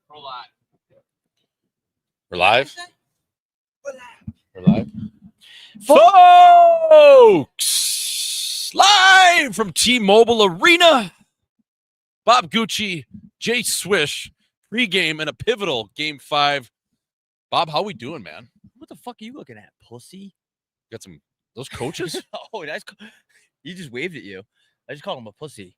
We're live. We're live? We're live. We're live. Folks! Live from T-Mobile Arena. Bob Gucci, Jay Swish, pregame and a pivotal Game 5. Bob, how we doing, man? What the fuck are you looking at, pussy? Got some those coaches? Oh, that's he just waved at you. I just called him a pussy.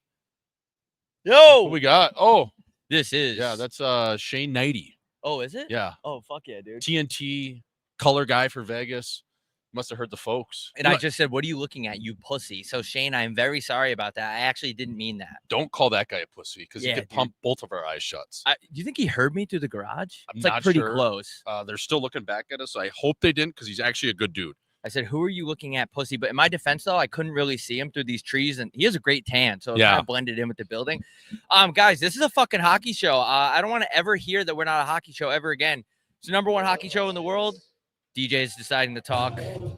Yo, What we got? Oh, this is that's Shane Knighty. Oh, is it? Yeah. Oh, fuck yeah, dude. TNT color guy for Vegas. Must have heard the folks. And I just said, "What are you looking at, you pussy?" So Shane, I'm very sorry about that. I actually didn't mean that. Don't call that guy a pussy because he Yeah, could dude. pump both of our eyes shuts. Do you think he heard me through the garage? I'm It's like not pretty sure. close. They're still looking back at us. I hope they didn't because he's actually a good dude. I said, "Who are you looking at, pussy?" But in my defense, though, I couldn't really see him through these trees, and he has a great tan, so it kind of blended in with the building. Guys, this is a fucking hockey show. I don't want to ever hear that we're not a hockey show ever again. It's the #1 hockey show in the world. DJ's deciding to talk. Well,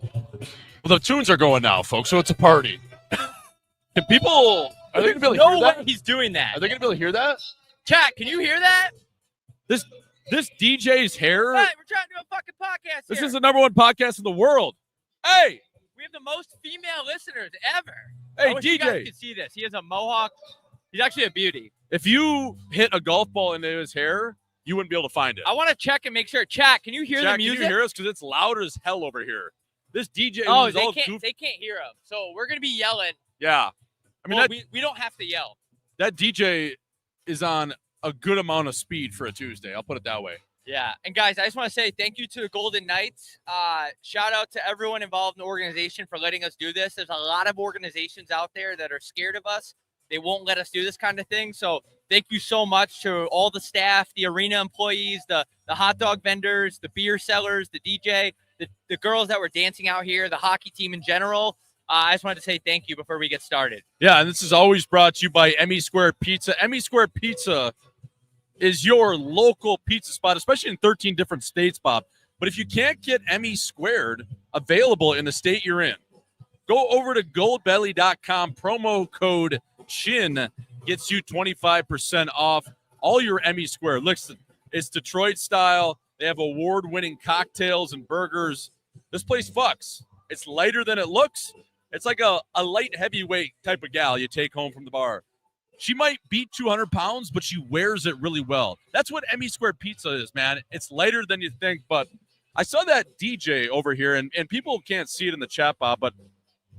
the tunes are going now, folks, so it's a party. Can people... Are they going to be able to hear that? No way he's doing that. Are they going to be able to hear that? Chat, can you hear that? This DJ's hair... Hey, we're trying to do a fucking podcast This here. is the #1 podcast in the world. Hey! We have the most female listeners ever. Hey, I wish you guys DJ! could see this. He has a mohawk. He's actually a beauty. If you hit a golf ball into his hair, you wouldn't be able to find it. I want to check and make sure. Chat, can you hear Jack, the music? can you hear us? Because it's loud as hell over here. This DJ Oh, is they all can't hear him. So we're gonna be yelling. Yeah. I mean, Well, we don't have to yell. that DJ is on a good amount of speed for a Tuesday. I'll put it that way. Yeah. And guys, I just want to say thank you to the Golden Knights. Shout out to everyone involved in the organization for letting us do this. There's a lot of organizations out there that are scared of us. They won't let us do this kind of thing. So thank you so much to all the staff, the arena employees, the hot dog vendors, the beer sellers, the DJ, the girls that were dancing out here, the hockey team in general. I just wanted to say thank you before we get started. Yeah, and this is always brought to you by Emmy Squared Pizza. Emmy Squared Pizza is your local pizza spot, especially in 13 different states, Bob. But if you can't get Emmy Squared available in the state you're in, go over to goldbelly.com. Promo code CHIN gets you 25% off all your Emmy Squared. Listen, it's Detroit style. They have award-winning cocktails and burgers. This place fucks. It's lighter than it looks. It's like a light heavyweight type of gal you take home from the bar. She might beat 200 pounds, but she wears it really well. That's what Emmy Squared Pizza is, man. It's lighter than you think, but I saw that DJ over here, and people can't see it in the chat, Bob, but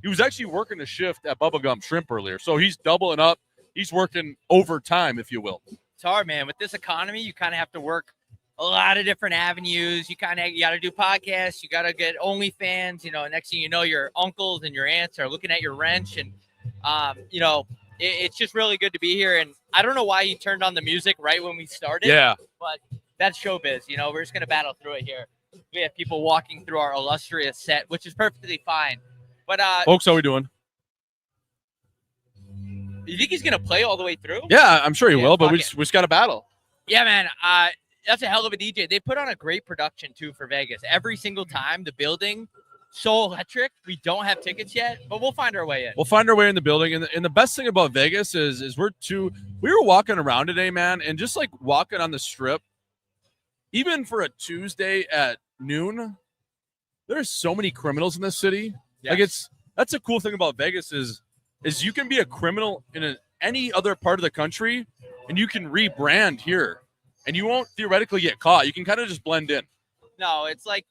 he was actually working a shift at Bubblegum Shrimp earlier, so he's doubling up. He's working overtime, if you will. It's hard, man. With this economy, you kind of have to work a lot of different avenues. You got to do podcasts. You got to get OnlyFans. Next thing you know, your uncles and your aunts are looking at your wrench, and it's just really good to be here. And I don't know why you turned on the music right when we started. Yeah. But that's showbiz. We're just going to battle through it here. We have people walking through our illustrious set, which is perfectly fine. But folks, how we doing? You think he's going to play all the way through? Yeah, I'm sure he will, but we just got to battle. Yeah, man. That's a hell of a DJ. They put on a great production, too, for Vegas. Every single time, the building, so electric. We don't have tickets yet, but we'll find our way in. We'll find our way in the building. And the best thing about Vegas is we were walking around today, man, and just like walking on the strip, even for a Tuesday at noon, there's so many criminals in this city. Yes. Like that's a cool thing about Vegas is you can be a criminal in any other part of the country, and you can rebrand here. And you won't theoretically get caught. You can kind of just blend in. No, it's like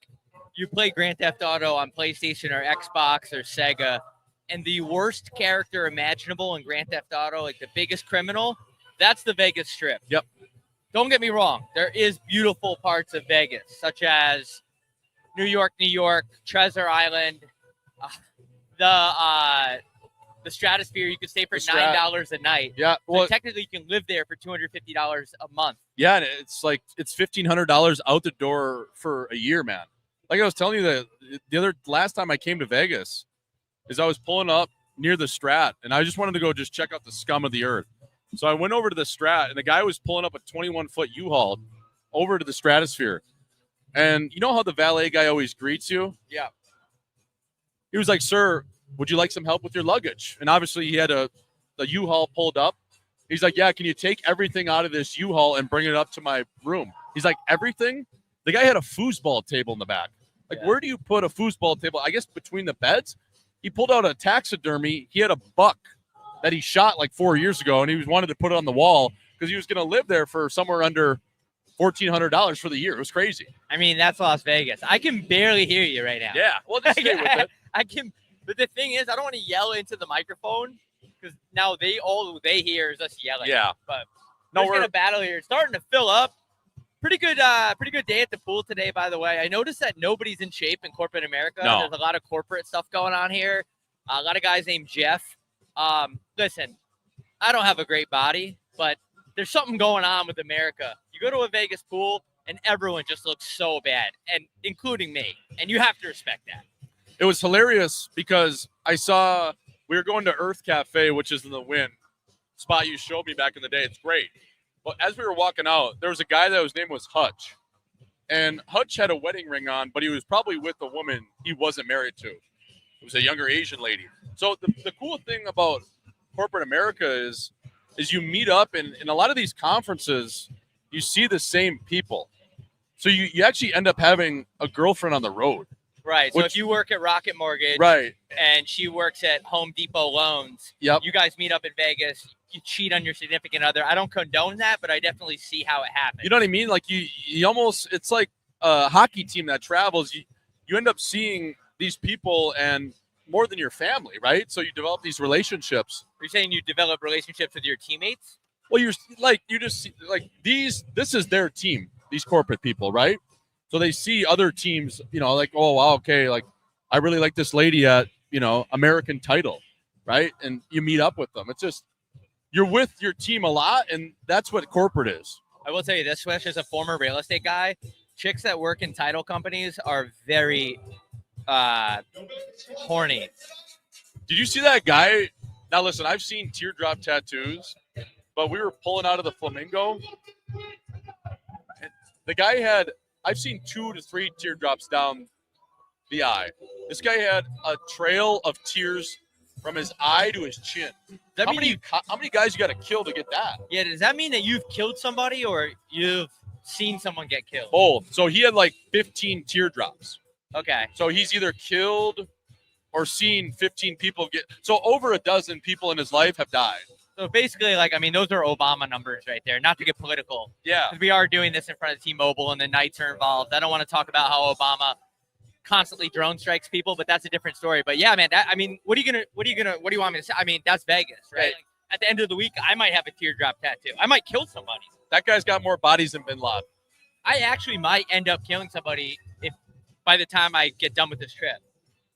you play Grand Theft Auto on PlayStation or Xbox or Sega, and the worst character imaginable in Grand Theft Auto, like the biggest criminal, that's the Vegas Strip. Yep. Don't get me wrong. There is beautiful parts of Vegas, such as New York, Treasure Island, the Stratosphere. You could stay for $9 a night. Yeah. Well, so technically, you can live there for $250 a month. Yeah, and it's $1,500 out the door for a year, man. Like I was telling you the last time I came to Vegas is I was pulling up near the Strat, and I just wanted to go just check out the scum of the earth. So I went over to the Strat, and the guy was pulling up a 21-foot U-Haul over to the Stratosphere. And you know how the valet guy always greets you? Yeah. He was like, "Sir, would you like some help with your luggage?" And obviously he had the U-Haul pulled up. He's like, yeah, can you take everything out of this U-Haul and bring it up to my room? He's like, everything? The guy had a foosball table in the back. Like, where do you put a foosball table? I guess between the beds. He pulled out a taxidermy. He had a buck that he shot like 4 years ago, and he wanted to put it on the wall because he was going to live there for somewhere under $1,400 for the year. It was crazy. I mean, that's Las Vegas. I can barely hear you right now. Yeah, well, just stay with it. I can, but the thing is, I don't want to yell into the microphone because now all they hear is us yelling. Yeah, but no, we're gonna battle here. It's starting to fill up. Pretty good day at the pool today, by the way. I noticed that nobody's in shape in corporate America. No. There's a lot of corporate stuff going on here. A lot of guys named Jeff. Listen, I don't have a great body, but there's something going on with America. You go to a Vegas pool, and everyone just looks so bad, and including me. And you have to respect that. It was hilarious because I saw we were going to Earth Cafe, which is in the Wynn spot you showed me back in the day. It's great. But as we were walking out, there was a guy that his name was Hutch. And Hutch had a wedding ring on, but he was probably with a woman he wasn't married to. It was a younger Asian lady. So the cool thing about corporate America is you meet up, and in a lot of these conferences, you see the same people. So you actually end up having a girlfriend on the road. Right. So if you work at Rocket Mortgage, right, and she works at Home Depot Loans, yep, you guys meet up in Vegas, you cheat on your significant other. I don't condone that, but I definitely see how it happens. You know what I mean? Like you almost, it's like a hockey team that travels. You end up seeing these people and more than your family, right? So you develop these relationships. Are you saying you develop relationships with your teammates? Well, this is their team, these corporate people, right? So they see other teams, like, oh, wow, okay, like I really like this lady at, American Title, right? And you meet up with them. It's just, you're with your team a lot, and that's what corporate is. I will tell you this, Swish, as a former real estate guy, chicks that work in title companies are very horny. Did you see that guy? Now, listen, I've seen teardrop tattoos, but we were pulling out of the Flamingo. And the guy had, I've seen 2 to 3 teardrops down the eye. This guy had a trail of tears from his eye to his chin. How many guys you got to kill to get that? Yeah, does that mean that you've killed somebody or you've seen someone get killed? Both. So he had like 15 teardrops. Okay. So he's either killed or seen 15 people get. So over a dozen people in his life have died. So basically, those are Obama numbers right there. Not to get political. Yeah. Because we are doing this in front of T-Mobile and the Knights are involved. I don't want to talk about how Obama constantly drone strikes people, but that's a different story. But yeah, man, what do you want me to say? I mean, that's Vegas, right? Like, at the end of the week, I might have a teardrop tattoo. I might kill somebody. That guy's got more bodies than Bin Laden. I actually might end up killing somebody if by the time I get done with this trip.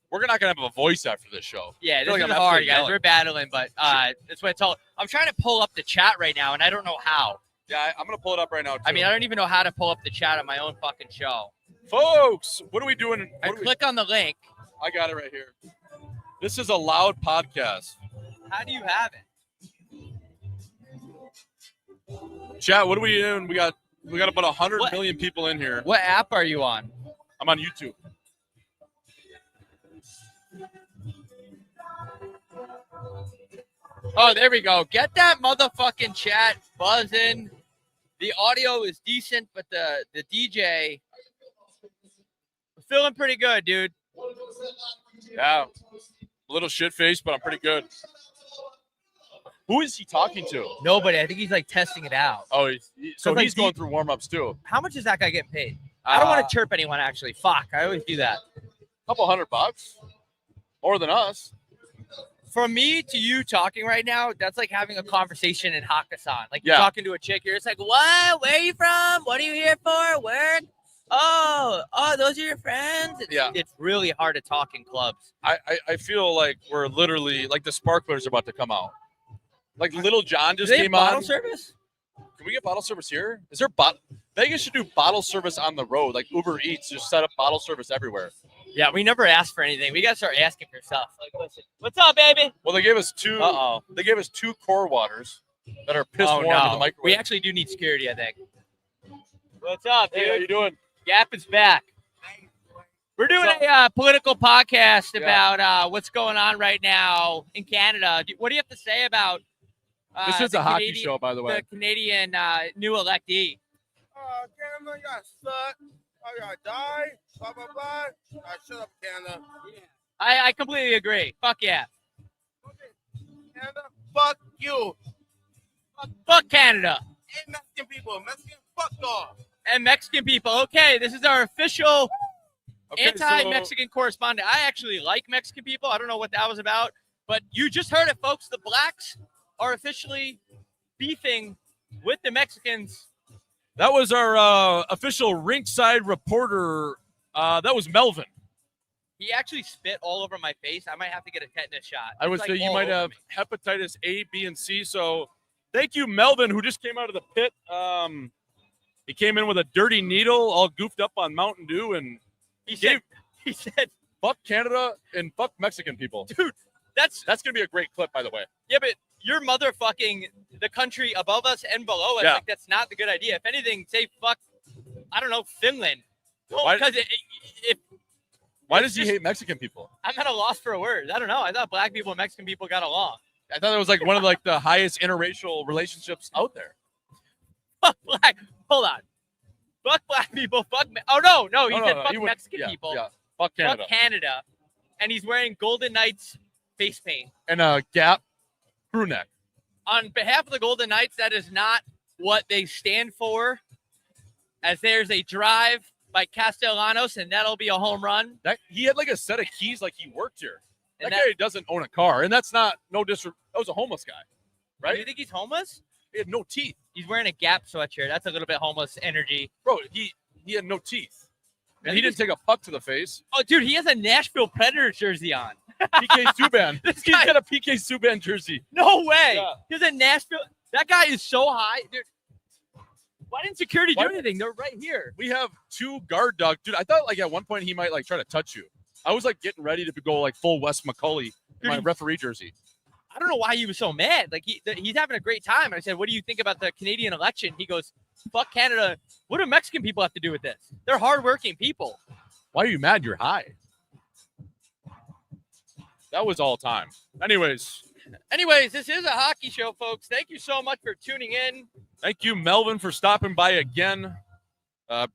We're not going to have a voice after this show. Yeah, this is hard, guys. We're battling, but that's what it's all. I'm trying to pull up the chat right now, and I don't know how. Yeah, I'm going to pull it up right now, too. I mean, I don't even know how to pull up the chat on my own fucking show. Folks, what are we doing? Click on the link. I got it right here. This is a loud podcast. How do you have it? Chat, what are we doing? We got about 100 million people in here. What app are you on? I'm on YouTube. Oh, there we go. Get that motherfucking chat buzzing. The audio is decent, but the DJ feeling pretty good, dude. Yeah. A little shit-faced, but I'm pretty good. Who is he talking to? Nobody. I think he's testing it out. Oh, he's going through warm-ups too. How much is that guy getting paid? I don't want to chirp anyone, actually. Fuck. I always do that. A couple $100. More than us. From me to you talking right now, that's like having a conversation in Hakkasan. You're talking to a chick. You're just like, what? Where are you from? What are you here for? Work? Oh, those are your friends? It's really hard to talk in clubs. I feel like we're literally, the sparklers are about to come out. Little John just came on. Bottle service? Can we get bottle service here? Is there Vegas should do bottle service on the road, like Uber Eats, just set up bottle service everywhere. Yeah, we never asked for anything. We got to start asking for stuff. Listen, what's up, baby? Well, they gave us 2. They gave us 2 core waters that are piss warm in the microwave. We actually do need security, I think. What's up, dude? Hey, how you doing? Gap is back. We're doing a political podcast about what's going on right now in Canada. What do you have to say about This is the a hockey Canadian- show, by the way. The Canadian new electee. Canada, you got suck. I gotta die. Blah, blah, blah. Shut up, Canada. I completely agree. Fuck yeah. Canada, fuck you. Fuck Canada. And Mexican people. Mexican, fuck off. And Mexican people. Okay, this is our official Okay, anti-Mexican correspondent. I actually like Mexican people. I don't know what that was about, but you just heard it, folks. The blacks are officially beefing with the Mexicans. That was our official rinkside reporter. That was Melvin. He actually spit all over my face. I might have to get a tetanus shot. I would It's, say like, you all might over have me. hepatitis A, B, and C. So thank you, Melvin, who just came out of the pit. He came in with a dirty needle, all goofed up on Mountain Dew, and He said, fuck Canada and fuck Mexican people. dude, that's That's going to be a great clip, by the way. yeah, but you're motherfucking the country above us and below us. Yeah. Like, that's not the good idea. If anything, say fuck, I don't know, Finland. Why- Because if Why It's does he just- hate Mexican people? I'm at a loss for words. I don't know. I thought black people and Mexican people got along. I thought it was like one of like the highest interracial relationships out there. Fuck black. Hold on. Fuck black people. Fuck. Oh no. He said fuck he would- Mexican yeah, people. Yeah, fuck Canada. Fuck Canada. And he's wearing Golden Knights face paint. And a Gap crew neck. On behalf of the Golden Knights, that is not what they stand for. As there's a drive by Castellanos, and that'll be a home run. That he had like a set of keys, like he worked here. And That guy doesn't own a car, and that's not no disrespect. That was a homeless guy, Do right? you think he's homeless? He had no teeth, He's wearing a Gap sweatshirt. That's a little bit homeless energy. bro. He had no teeth, and he didn't take a puck to the face. Oh, dude, he has a Nashville Predators jersey on. PK Subban. This He's guy- got a PK Subban jersey. No way. Yeah. He's a Nashville. That guy is so high, dude. Why didn't security Why- do anything? They're right here. We have two guard dogs, dude. I thought like at one point he might like try to touch you. I was like getting ready to go like full Wes McCauley in my Dude, referee jersey. I don't know why he was so mad. Like he's having a great time. And I said, "What do you think about the Canadian election?" He goes, "Fuck Canada. What do Mexican people have to do with this? They're hardworking people." Why are you mad? You're high. That was all time. Anyways, This is a hockey show, folks. Thank you so much for tuning in. thank you, Melvin, for stopping by again,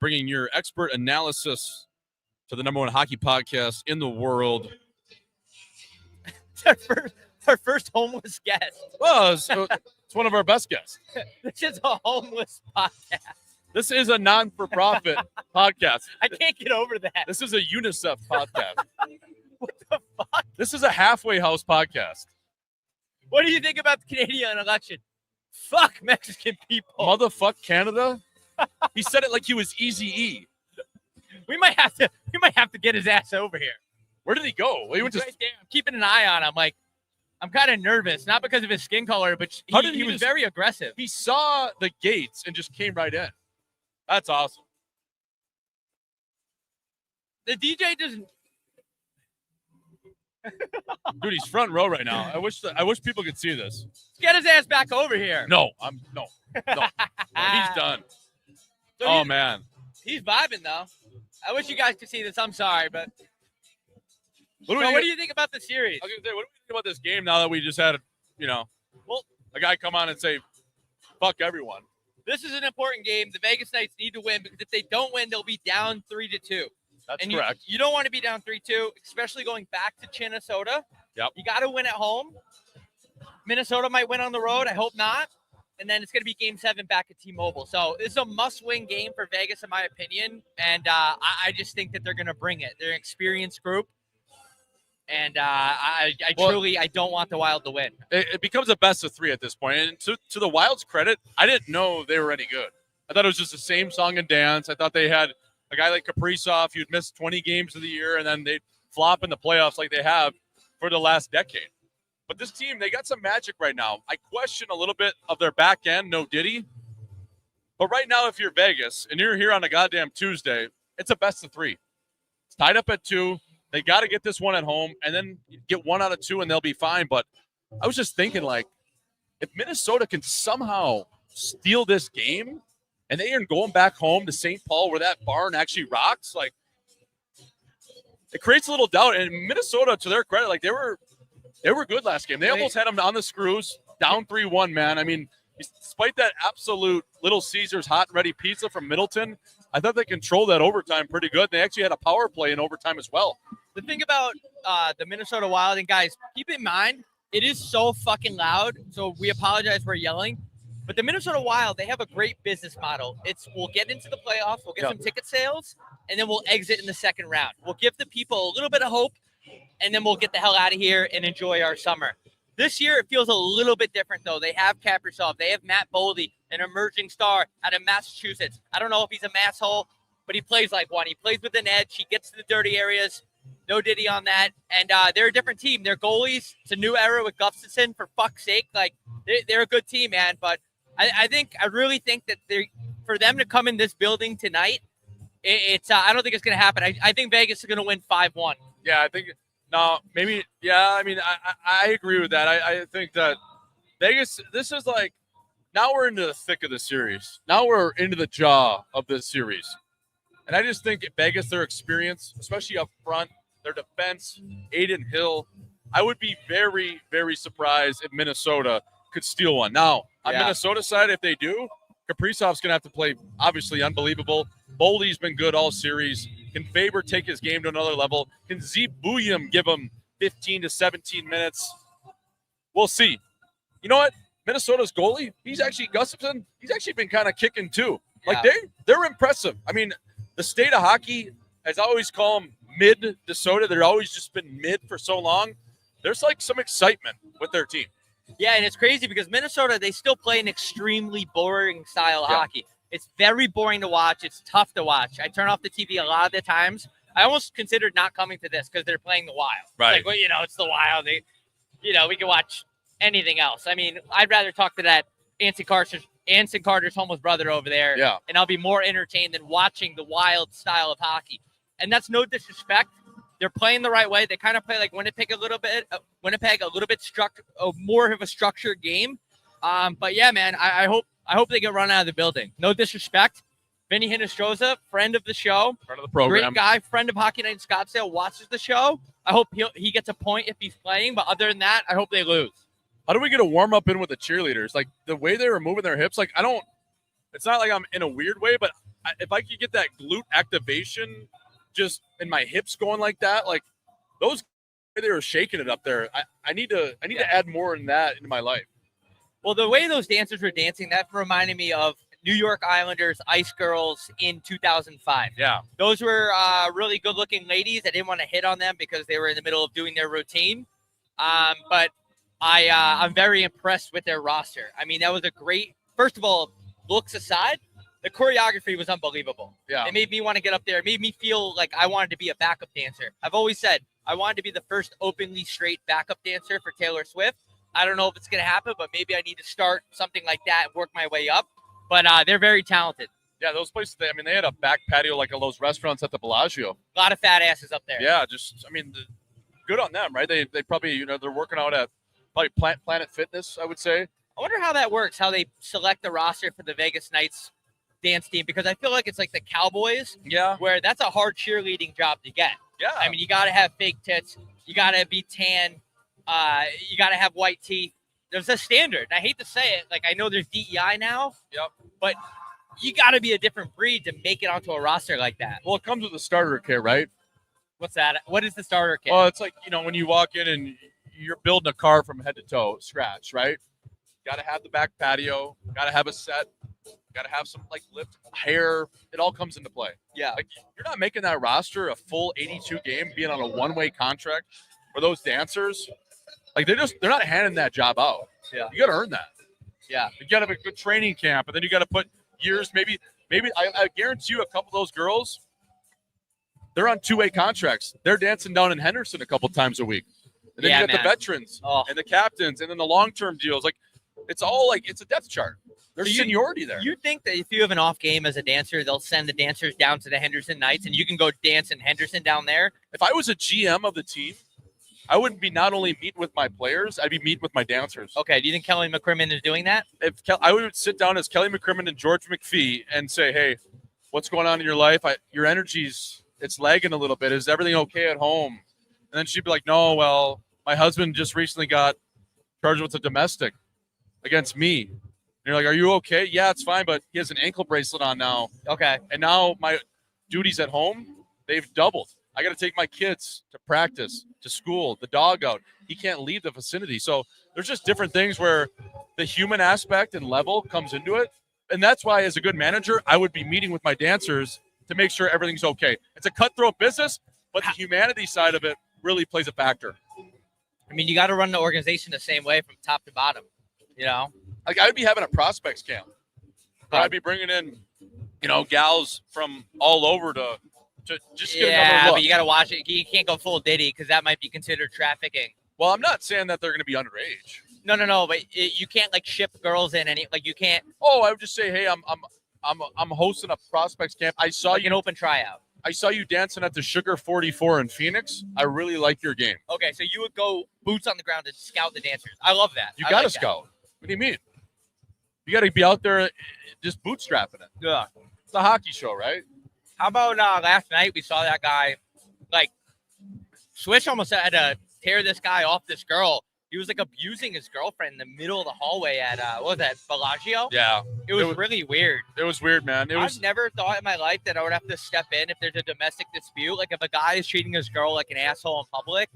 bringing your expert analysis to the #1 hockey podcast in the world. Our first homeless guest. Well, it's one of our best guests. This is a homeless podcast. This is a non-for-profit podcast. I can't get over that. This is a UNICEF podcast. What the fuck? This is a halfway house podcast. What do you think about the Canadian election? Fuck Mexican people. Motherfuck Canada. He said it like he was Eazy-E. We might have to get his ass over here. Where did he go? He went He's to right there. I'm keeping an eye on him. Like, I'm kind of nervous, not because of his skin color, but How did he he was just- very aggressive. He saw the gates and just came right in. That's awesome. The DJ doesn't. Dude, he's front row right now. I wish people could see this. Get his ass back over here. No. He's done. So Oh he's- man. He's vibing though. I wish you guys could see this. I'm sorry, but What what do you think about the series? I was gonna say, what do we think about this game now that we just had a guy come on and say, fuck everyone. This is an important game. The Vegas Knights need to win because if they don't win, they'll be down 3-2. That's And correct. you don't want to be down 3-2, especially going back to Minnesota. Yep. You got to win at home. Minnesota might win on the road. I hope not. And then it's going to be Game 7 back at T-Mobile. So this is a must-win game for Vegas, in my opinion. And I just think that they're going to bring it. They're an experienced group. And I don't want the Wild to win. It becomes a best of 3 at this point. And to the Wild's credit, I didn't know they were any good. I thought it was just the same song and dance. I thought they had a guy like Kaprizov who'd missed 20 games of the year, and then they'd flop in the playoffs like they have for the last decade. But this team, they got some magic right now. I question a little bit of their back end, no Diddy. But right now, if you're Vegas and you're here on a goddamn Tuesday, it's a best of 3. It's tied up at 2. They got to get this one at home and then get 1 out of 2 and they'll be fine. But I was just thinking, like, if Minnesota can somehow steal this game and they are going back home to St. Paul where that barn actually rocks, like, it creates a little doubt. And Minnesota, to their credit, like, they were good last game. They almost had them on the screws. down 3-1, man. I mean, despite that absolute Little Caesars hot and ready pizza from Middleton, I thought they controlled that overtime pretty good. They actually had a power play in overtime as well. The thing about the Minnesota Wild, and guys, keep in mind, it is so fucking loud, so we apologize for yelling. But the Minnesota Wild, they have a great business model. We'll get into the playoffs, we'll get some ticket sales, and then we'll exit in the second round. We'll give the people a little bit of hope, and then we'll get the hell out of here and enjoy our summer. This year, it feels a little bit different, though. They have Kaprizov. They have Matt Boldy, an emerging star out of Massachusetts. I don't know if he's a masshole, but he plays like one. He plays with an edge. He gets to the dirty areas. No diddy on that. And they're a different team. They're goalies. It's a new era with Gustafsson, for fuck's sake. Like, they're a good team, man. But I really think that for them to come in this building tonight, I don't think it's going to happen. I think Vegas is going to win 5-1. Yeah, I think no, maybe. Yeah, I mean, I agree with that. I think that Vegas. This is like now we're into the thick of the series. Now we're into the jaw of this series, and I just think Vegas, their experience, especially up front, their defense, Aiden Hill. I would be very, very surprised if Minnesota could steal one. Now, on Minnesota side, if they do, Kaprizov's going to have to play, obviously, unbelievable. Boldy's been good all series. Can Faber take his game to another level? Can Zeke Bouillon give him 15 to 17 minutes? We'll see. You know what? Minnesota's goalie, Gustafsson, he's actually been kind of kicking too. Like, they're impressive. I mean, the state of hockey, as I always call them, mid-DeSoto, they've always just been mid for so long. There's like some excitement with their team. Yeah, and it's crazy because Minnesota, they still play an extremely boring style of hockey. It's very boring to watch. It's tough to watch. I turn off the TV a lot of the times. I almost considered not coming to this because they're playing the Wild. Right. Like, well, it's the Wild. We can watch anything else. I mean, I'd rather talk to that Anson Carter's homeless brother over there. Yeah. And I'll be more entertained than watching the Wild style of hockey. And that's no disrespect. They're playing the right way. They kind of play like Winnipeg a little bit more of a structured game. But yeah, man, I hope they get run out of the building. No disrespect. Vinny Hinostroza, friend of the show, friend of the program, great guy, friend of Hockey Night in Scottsdale, watches the show. I hope he gets a point if he's playing. But other than that, I hope they lose. How do we get a warm up in with the cheerleaders? Like the way they were moving their hips, like it's not like I'm in a weird way, but if I could get that glute activation just in my hips going like that, like those, they were shaking it up there. I need to add more in that into my life. Well, the way those dancers were dancing, that reminded me of New York Islanders Ice Girls in 2005. Yeah. Those were really good-looking ladies. I didn't want to hit on them because they were in the middle of doing their routine. But I'm very impressed with their roster. I mean, that was a great – first of all, looks aside, the choreography was unbelievable. Yeah. It made me want to get up there. It made me feel like I wanted to be a backup dancer. I've always said I wanted to be the first openly straight backup dancer for Taylor Swift. I don't know if it's going to happen, but maybe I need to start something like that and work my way up. But they're very talented. Yeah, those places, they had a back patio like all those restaurants at the Bellagio. A lot of fat asses up there. Yeah, good on them, right? They probably, they're working out at probably Planet Fitness, I would say. I wonder how that works, how they select the roster for the Vegas Knights dance team, because I feel like it's like the Cowboys. Yeah. Where that's a hard cheerleading job to get. Yeah. I mean, you got to have fake tits. You got to be tan. You got to have white teeth. There's a standard. And I hate to say it. Like, I know there's DEI now. Yep. But you got to be a different breed to make it onto a roster like that. Well, it comes with a starter kit, right? What's that? What is the starter kit? Well, it's like, when you walk in and you're building a car from head to toe, scratch, right? Got to have the back patio. Got to have a set. Got to have some, like, lift, hair. It all comes into play. Yeah. Like, you're not making that roster a full 82 game, being on a one-way contract for those dancers. Like, they're not handing that job out. Yeah. You got to earn that. Yeah. You got to have a good training camp, and then you got to put years, maybe I guarantee you a couple of those girls, they're on two-way contracts. They're dancing down in Henderson a couple times a week. And then you got the veterans and the captains and then the long-term deals. Like, it's all like, it's a depth chart. There's seniority there. You think that if you have an off game as a dancer, they'll send the dancers down to the Henderson Knights and you can go dance in Henderson down there? If I was a GM of the team, I wouldn't be not only meet with my players, I'd be meet with my dancers. Okay. Do you think Kelly McCrimmon is doing that? I would sit down as Kelly McCrimmon and George McPhee and say, hey, what's going on in your life? Your energy's, it's lagging a little bit. Is everything okay at home? And then she'd be like, no, well, my husband just recently got charged with a domestic. against me. And you're like, are you okay? Yeah, it's fine, but he has an ankle bracelet on now. Okay. And now my duties at home, they've doubled. I got to take my kids to practice, to school, the dog out. He can't leave the vicinity. So there's just different things where the human aspect and level comes into it. And that's why, as a good manager, I would be meeting with my dancers to make sure everything's okay. It's a cutthroat business, but the humanity side of it really plays a factor. I mean, you got to run the organization the same way from top to bottom, you know? Like, I'd be having a prospects camp. I'd be bringing in, gals from all over to just get another look. But you got to watch it. You can't go full Diddy because that might be considered trafficking. Well, I'm not saying that they're going to be underage. No, but you can't like ship girls in you can't. Oh, I would just say, hey, I'm hosting a prospects camp. I saw like you an open tryout. I saw you dancing at the Sugar 44 in Phoenix. I really like your game. Okay, so you would go boots on the ground to scout the dancers. I love that. You got to scout. What do you mean? You got to be out there just bootstrapping it. Yeah. It's a hockey show, right? How about last night we saw that guy, like, Swish almost had to tear this guy off this girl. He was, like, abusing his girlfriend in the middle of the hallway at, what was that, Bellagio? Yeah. It was really weird. It was weird, man. I've never thought in my life that I would have to step in if there's a domestic dispute. Like, if a guy is treating his girl like an asshole in public.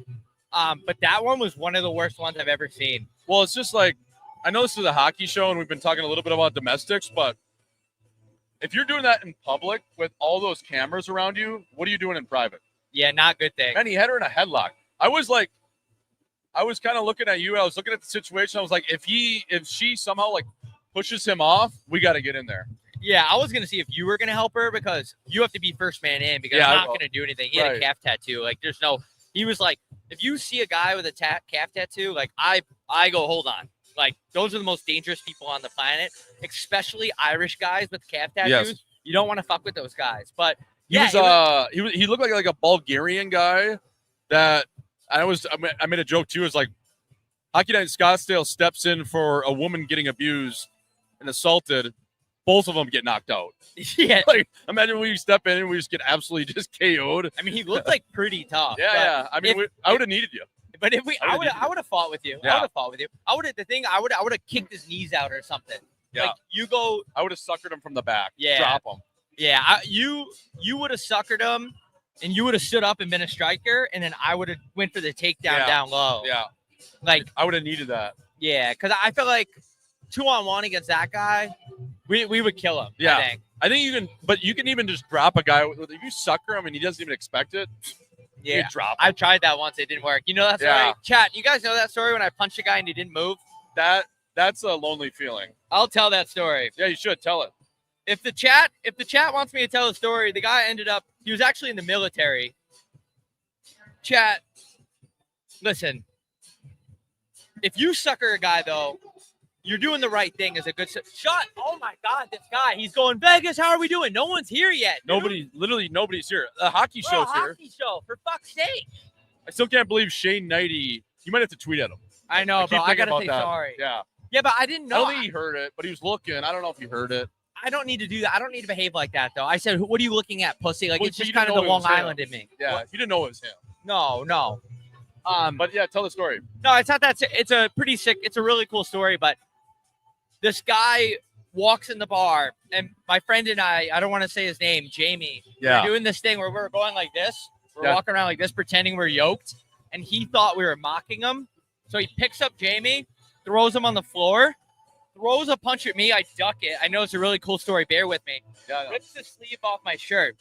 But that one was one of the worst ones I've ever seen. Well, it's just like, I know this is a hockey show, and we've been talking a little bit about domestics, but if you're doing that in public with all those cameras around you, what are you doing in private? Yeah, not a good thing. Man, he had her in a headlock. I was kind of looking at you. I was looking at the situation. I was like, if she somehow like pushes him off, we got to get in there. Yeah, I was going to see if you were going to help her because you have to be first man in because I'm not going to do anything. He had a calf tattoo. Like, he was like, if you see a guy with a calf tattoo, like, I go, hold on. Like, those are the most dangerous people on the planet, especially Irish guys with calf tattoos. Yes. You don't want to fuck with those guys. But he looked like a Bulgarian guy that I made a joke too. Is like Hockey Night in Scottsdale steps in for a woman getting abused and assaulted. Both of them get knocked out. Yeah. Like, imagine we step in and we just get absolutely just KO'd. I mean, he looked like pretty tough. Yeah. I mean, I would have needed you. But if I would have fought with you. Yeah. I would have fought with you. I would have kicked his knees out or something. Yeah. Like, you go. I would have suckered him from the back. Yeah. Drop him. Yeah. You would have suckered him, and you would have stood up and been a striker, and then I would have went for the takedown down low. Yeah. Like, I would have needed that. Yeah, because I feel like 2-on-1 against that guy, we would kill him. Yeah. I think you can, but you can even just drop a guy. If you sucker him and he doesn't even expect it, yeah, drop him. I tried that once. It didn't work. You know that story? Yeah. Chat, you guys know that story when I punched a guy and he didn't move? That's a lonely feeling. I'll tell that story. Yeah, you should tell it. If the chat wants me to tell the story, the guy he was actually in the military. Chat, listen. If you sucker a guy, though, you're doing the right thing as a good shot. Oh, my God, this guy. He's going, Vegas, how are we doing? No one's here yet. Literally nobody's here. The hockey show's here. Hockey show, for fuck's sake. I still can't believe Shane Knighty. You might have to tweet at him. I know, but I got to say sorry. Yeah. Yeah, but I didn't know. I don't think he heard it, but he was looking. I don't know if he heard it. I don't need to do that. I don't need to behave like that, though. I said, what are you looking at, pussy? Like, Well, it's just kind of the Long Island in me. Yeah, you didn't know it was him. No. But yeah, tell the story. No, it's not that. It's a pretty sick. It's a really cool story. But this guy walks in the bar, and my friend and I don't want to say his name, Jamie. Yeah. We're doing this thing where we're going like this. We're walking around like this, pretending we're yoked. And he thought we were mocking him. So he picks up Jamie, throws him on the floor, throws a punch at me. I duck it. I know it's a really cool story. Bear with me. Yeah. Rips the sleeve off my shirt.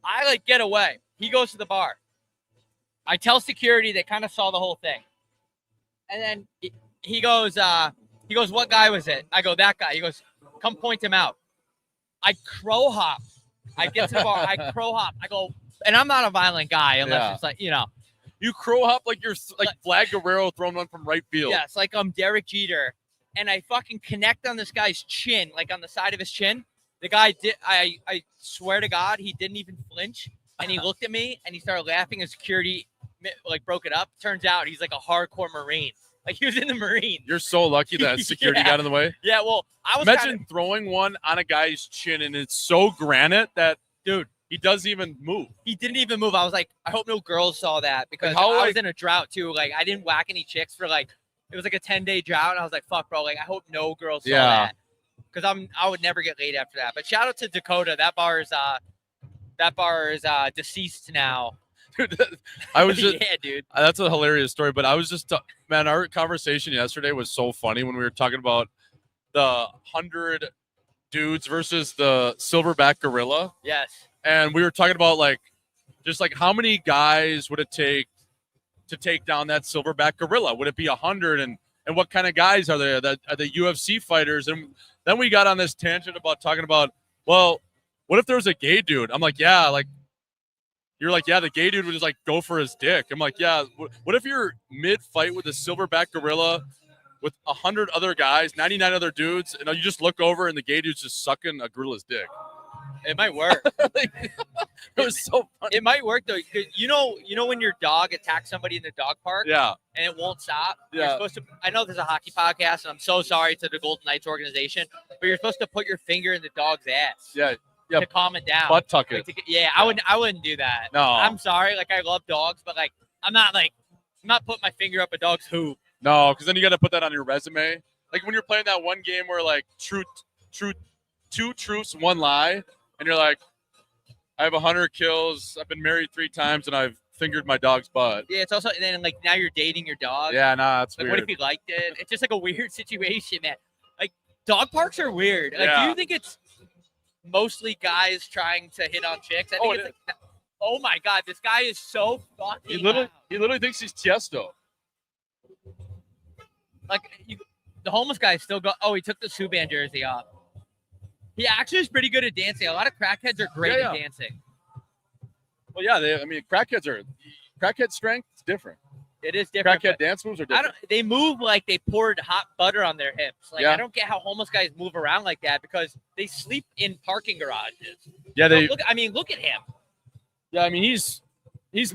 I get away. He goes to the bar. I tell security. They kind of saw the whole thing. And then he goes, what guy was it? I go, that guy. He goes, come point him out. I crow hop. I get to the bar. I crow hop. I go, and I'm not a violent guy unless it's like, You crow hop like you're like Vlad Guerrero throwing one from right field. Yes, like I'm Derek Jeter. And I fucking connect on this guy's chin, like on the side of his chin. The guy did. I swear to God, he didn't even flinch. And he looked at me and he started laughing. And security broke it up. Turns out he's like a hardcore Marine. Like he was in the Marine. You're so lucky that security got in the way. Yeah, well, I was imagine throwing one on a guy's chin and it's so granite that, dude, he doesn't even move. He didn't even move. I was like, I hope no girls saw that because I was in a drought too. Like I didn't whack any chicks for like it was like a 10-day drought. And I was like, fuck, bro. Like, I hope no girls saw Yeah. that. Because I would never get laid after that. But shout out to Dakota. That bar is deceased now. I was just, yeah, dude. that's a hilarious story, but I was just, man, our conversation yesterday was so funny when we were talking about the 100 dudes versus the silverback gorilla. Yes. And we were talking about like, just like how many guys would it take to take down that silverback gorilla? Would it be 100? And what kind of guys are there? That are the UFC fighters? And then we got on this tangent about talking about, well, what if there was a gay dude? I'm like, yeah, like, you're like, yeah, the gay dude would just like go for his dick. I'm like, yeah, what if you're mid-fight with a silverback gorilla with 100 other guys, 99 other dudes, and you just look over and the gay dude's just sucking a gorilla's dick? It might work. Like, it was so funny. It might work though. You know when your dog attacks somebody in the dog park, Yeah. and it won't stop. Yeah. You're supposed to. I know there's a hockey podcast, and I'm so sorry to the Golden Knights organization, but you're supposed to put your finger in the dog's ass. Yeah. To calm it down. Butt tuck Like, it. yeah, I wouldn't do that. No. I'm sorry. Like, I love dogs, but like, I'm not putting my finger up a dog's hoop. No, because then you got to put that on your resume. Like when you're playing that one game where like two truths, one lie, and you're like, I have 100 kills. I've been married 3 times, and I've fingered my dog's butt. Yeah, it's also, and then like now you're dating your dog. Yeah, nah, that's Like, weird. what if he liked it? It's just like a weird situation, man. Like, dog parks are weird. Like, Yeah. do you think it's mostly guys trying to hit on chicks? I think it's like, oh my god, this guy is so fucking. He literally thinks he's Tiesto. Like, the homeless guy still go. Oh, he took the Subban jersey off. He actually is pretty good at dancing. A lot of crackheads are great Yeah, at yeah. dancing. Well, yeah, crackhead strength is different. It is different. Crackhead but dance moves are I different. don't. They move like they poured hot butter on their hips. Like, Yeah. I don't get how homeless guys move around like that because they sleep in parking garages. Yeah, Look at him. Yeah, I mean he's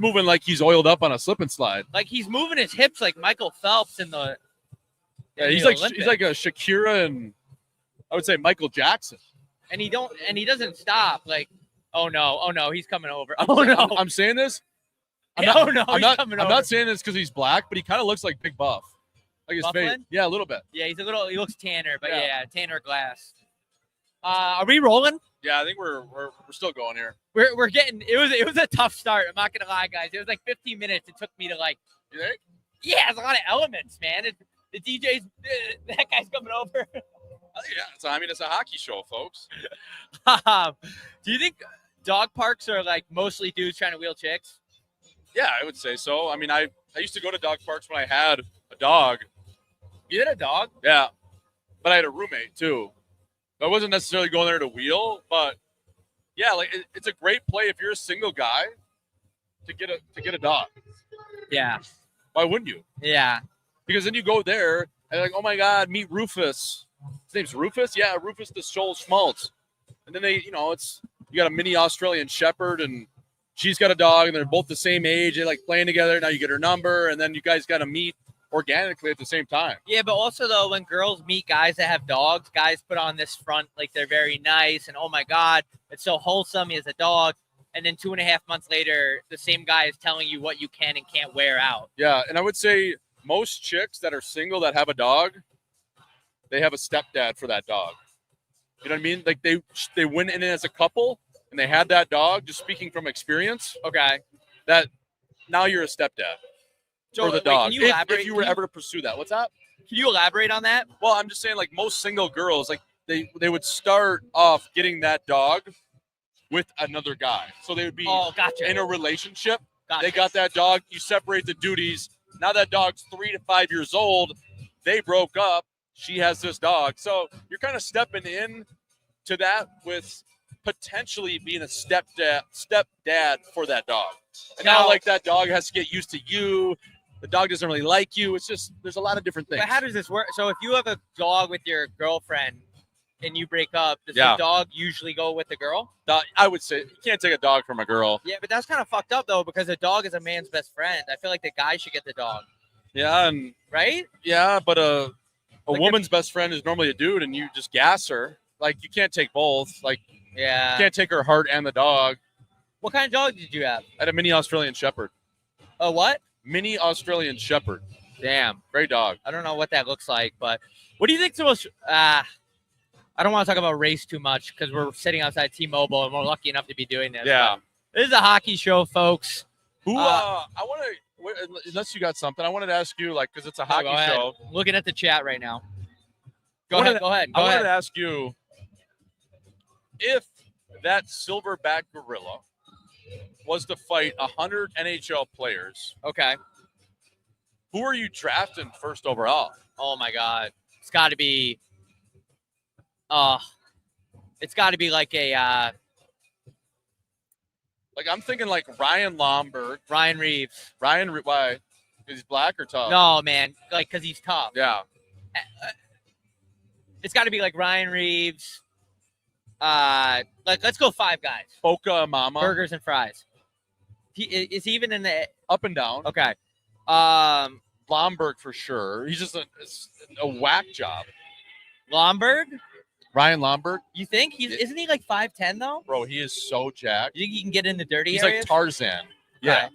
moving like he's oiled up on a slip and slide. Like, he's moving his hips like Michael Phelps in the. Yeah, in he's the like Olympics. a Shakira and I would say Michael Jackson. And he doesn't stop. Like, oh no, he's coming over. Oh no, I'm saying this. he's coming I'm over. not saying this because he's black, but he kind of looks like Big Buff. Like his face. Bufflin? Yeah, a little bit. Yeah, he looks tanner, but Yeah. yeah, tanner glass. Are we rolling? Yeah, I think we're still going here. We're getting. It was a tough start. I'm not gonna lie, guys. It was like 15 minutes. It took me to like. You think? Yeah, it's a lot of elements, man. The DJ's that guy's coming over. Yeah, it's a hockey show, folks. Do you think dog parks are like mostly dudes trying to wheel chicks? Yeah, I would say so. I mean, I used to go to dog parks when I had a dog. You had a dog? Yeah, but I had a roommate too. I wasn't necessarily going there to wheel, but yeah, like it's a great play if you're a single guy to get a dog. Yeah. Why wouldn't you? Yeah. Because then you go there and like, oh my God, meet Rufus. His name's Rufus? Yeah, Rufus the Shoal Schmaltz. And then you got a mini Australian Shepherd and she's got a dog and they're both the same age. They like playing together. Now you get her number and then you guys got to meet organically at the same time. Yeah, but also though, when girls meet guys that have dogs, guys put on this front like they're very nice and oh my God, it's so wholesome. He has a dog. And then 2.5 months later, the same guy is telling you what you can and can't wear out. Yeah, and I would say most chicks that are single that have a dog, they have a stepdad for that dog. You know what I mean? Like they went in as a couple and they had that dog, just speaking from experience, Okay. that now you're a stepdad So, for the wait, dog. can you elaborate? If you were ever to pursue that. What's that? Can you elaborate on that? Well, I'm just saying like most single girls, like they would start off getting that dog with another guy. So they would be Gotcha. in a relationship. Gotcha. They got that dog. You separate the duties. Now that dog's 3 to 5 years old. They broke up. She has this dog. So you're kind of stepping in to that with potentially being a stepdad for that dog. And now like that dog has to get used to you. The dog doesn't really like you. It's just, there's a lot of different things. But how does this work? So if you have a dog with your girlfriend and you break up, does Yeah. the dog usually go with the girl? I would say you can't take a dog from a girl. Yeah, but that's kind of fucked up though, because a dog is a man's best friend. I feel like the guy should get the dog, Yeah, and right? yeah, but a Like woman's best friend is normally a dude, and you just gas her. Like you can't take both. Like Yeah. you can't take her heart and the dog. What kind of dog did you have? I had a mini Australian Shepherd. A what? Mini Australian Shepherd. Damn. Great dog. I don't know what that looks like, but what do you think's the most? I don't want to talk about race too much because we're sitting outside T-Mobile and we're lucky enough to be doing this. Yeah. This is a hockey show, folks. Who? I want to. Unless you got something, I wanted to ask you, like, because it's a hockey Go ahead. show. Looking at the chat right now. Go I ahead. wanted to ask you if that silverback gorilla was to fight 100 NHL players. Okay. Who are you drafting first overall? Oh my God. It's got to be. It's got to be like a. Like, I'm thinking like Ryan Lomberg. Ryan Reeves. Why? Because he's black or tough? No, man. Like, because he's tough. Yeah. It's got to be like Ryan Reeves. Let's go 5 guys. Boca Mama. Burgers and fries. Is he even in the Up and down. Okay. Lomberg for sure. He's just a whack job. Lomberg? Ryan Lomberg. You think isn't he like 5'10" though? Bro, he is so jacked. You think he can get in the dirty He's areas? like Tarzan. Yeah. Okay.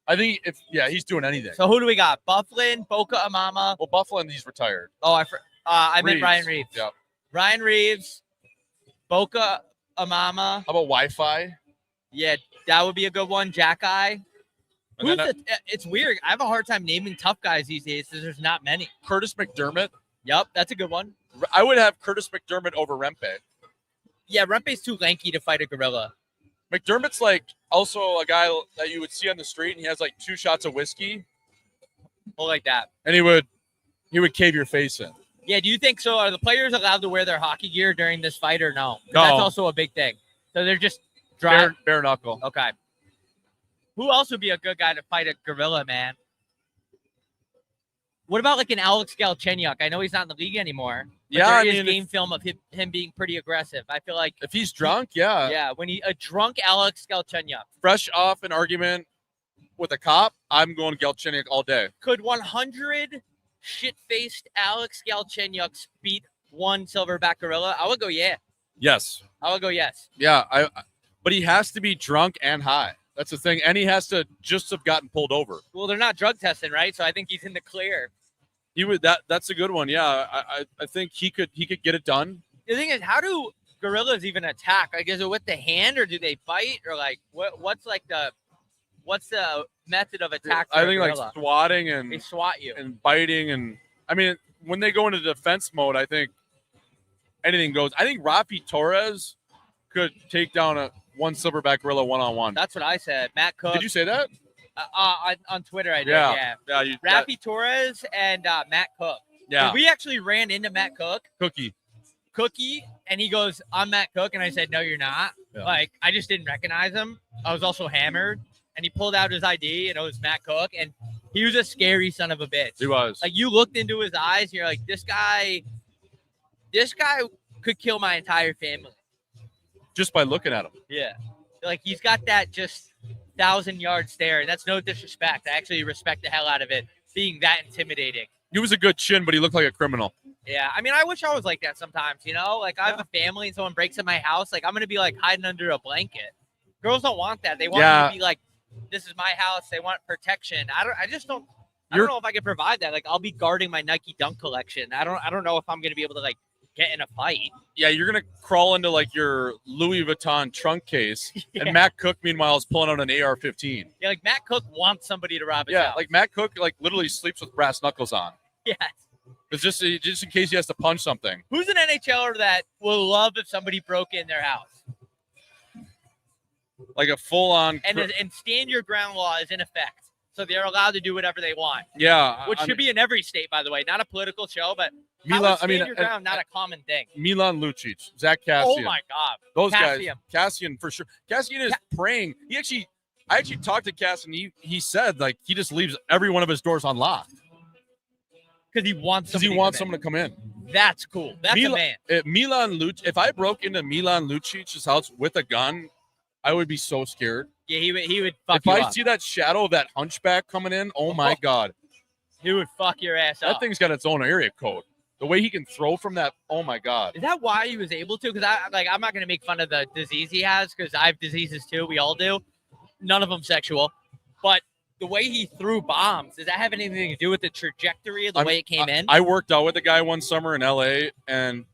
I think he's doing anything. So who do we got? Bufflin, Boca Amama. Well, Bufflin, he's retired. Oh, I meant Reeves. Ryan Reeves. Yeah. Ryan Reeves, Boca Amama. How about Wi-Fi? Yeah, that would be a good one. Jack Eye. It's weird. I have a hard time naming tough guys these days because there's not many. Curtis McDermott. Yep, that's a good one. I would have Curtis McDermott over Rempe. Yeah, Rempe's too lanky to fight a gorilla. McDermott's like also a guy that you would see on the street, and he has like 2 shots of whiskey. Oh, like that. And he would cave your face in. Yeah, do you think so? Are the players allowed to wear their hockey gear during this fight or no? No. That's also a big thing. So they're just dry. Bare knuckle. Okay. Who else would be a good guy to fight a gorilla, man? What about like an Alex Galchenyuk? I know he's not in the league anymore. But Yeah, there is game film of him being pretty aggressive. I feel like if he's drunk, yeah. when a drunk Alex Galchenyuk. Fresh off an argument with a cop, I'm going Galchenyuk all day. Could 100 shit-faced Alex Galchenyuks beat one silverback gorilla? I would go yeah. Yes. I would go yes. Yeah, but he has to be drunk and high. That's the thing, and he has to just have gotten pulled over. Well, they're not drug testing, right? So I think he's in the clear. He would. That's a good one. Yeah, I think he could get it done. The thing is, how do gorillas even attack? Like, is it with the hand, or do they bite, or like what's the method of attack? I think like swatting and they swat you and biting, and I mean when they go into defense mode, I think anything goes. I think Rafi Torres could take down one silverback gorilla one-on-one. That's what I said. Matt Cook. Did you say that? On Twitter, I did. Yeah. Rafi Torres and Matt Cook. Yeah. We actually ran into Matt Cook. Cookie. And he goes, "I'm Matt Cook," and I said, "No, you're not." Yeah. Like, I just didn't recognize him. I was also hammered, and he pulled out his ID, and it was Matt Cook, and he was a scary son of a bitch. He was. Like, you looked into his eyes, and you're like, this guy could kill my entire family. Just by looking at him. Yeah. Like, he's got that just 1,000-yard stare, and that's no disrespect. I actually respect the hell out of it, being that intimidating. He was a good chin, but he looked like a criminal. Yeah, I mean, I wish I was like that sometimes, you know? Like, I have a family and someone breaks in my house, like, I'm going to be, like, hiding under a blanket. Girls don't want that. They want me to be like, this is my house. They want protection. I don't know if I can provide that. Like, I'll be guarding my Nike Dunk collection. I don't know if I'm going to be able to, like, get in a fight. Yeah, you're going to crawl into, like, your Louis Vuitton trunk case, Yeah. and Matt Cook, meanwise, is pulling out an AR-15. Yeah, like, Matt Cook wants somebody to rob his Yeah, house. like, Matt Cook, like, literally sleeps with brass knuckles on. Yes. It's just in case he has to punch something. Who's an NHLer that will love if somebody broke in their house? Like a full-on... And stand your ground law is in effect. So they're allowed to do whatever they want. Yeah. Which should be in every state, by the way. Not a political show, but Milan, stand your ground, not a common thing. Milan Lucic, Zach Cassian. Oh, my God. Those Cassian. guys. Cassian, for sure. Cassian is praying. I actually talked to Cassian. He said, like, he just leaves every one of his doors unlocked. Because he wants someone to come in. That's cool. That's a man. Milan Lucic. If I broke into Milan Lucic's house with a gun, I would be so scared. Yeah, he would fuck you up. If I up. see that shadow of that hunchback coming in, oh my God. He would fuck your ass up. That thing's got its own area code. The way he can throw from that, oh my God. Is that why he was able to? Because I'm not going to make fun of the disease he has because I have diseases too. We all do. None of them sexual. But the way he threw bombs, does that have anything to do with the trajectory of the way it came in? I worked out with a guy one summer in LA, and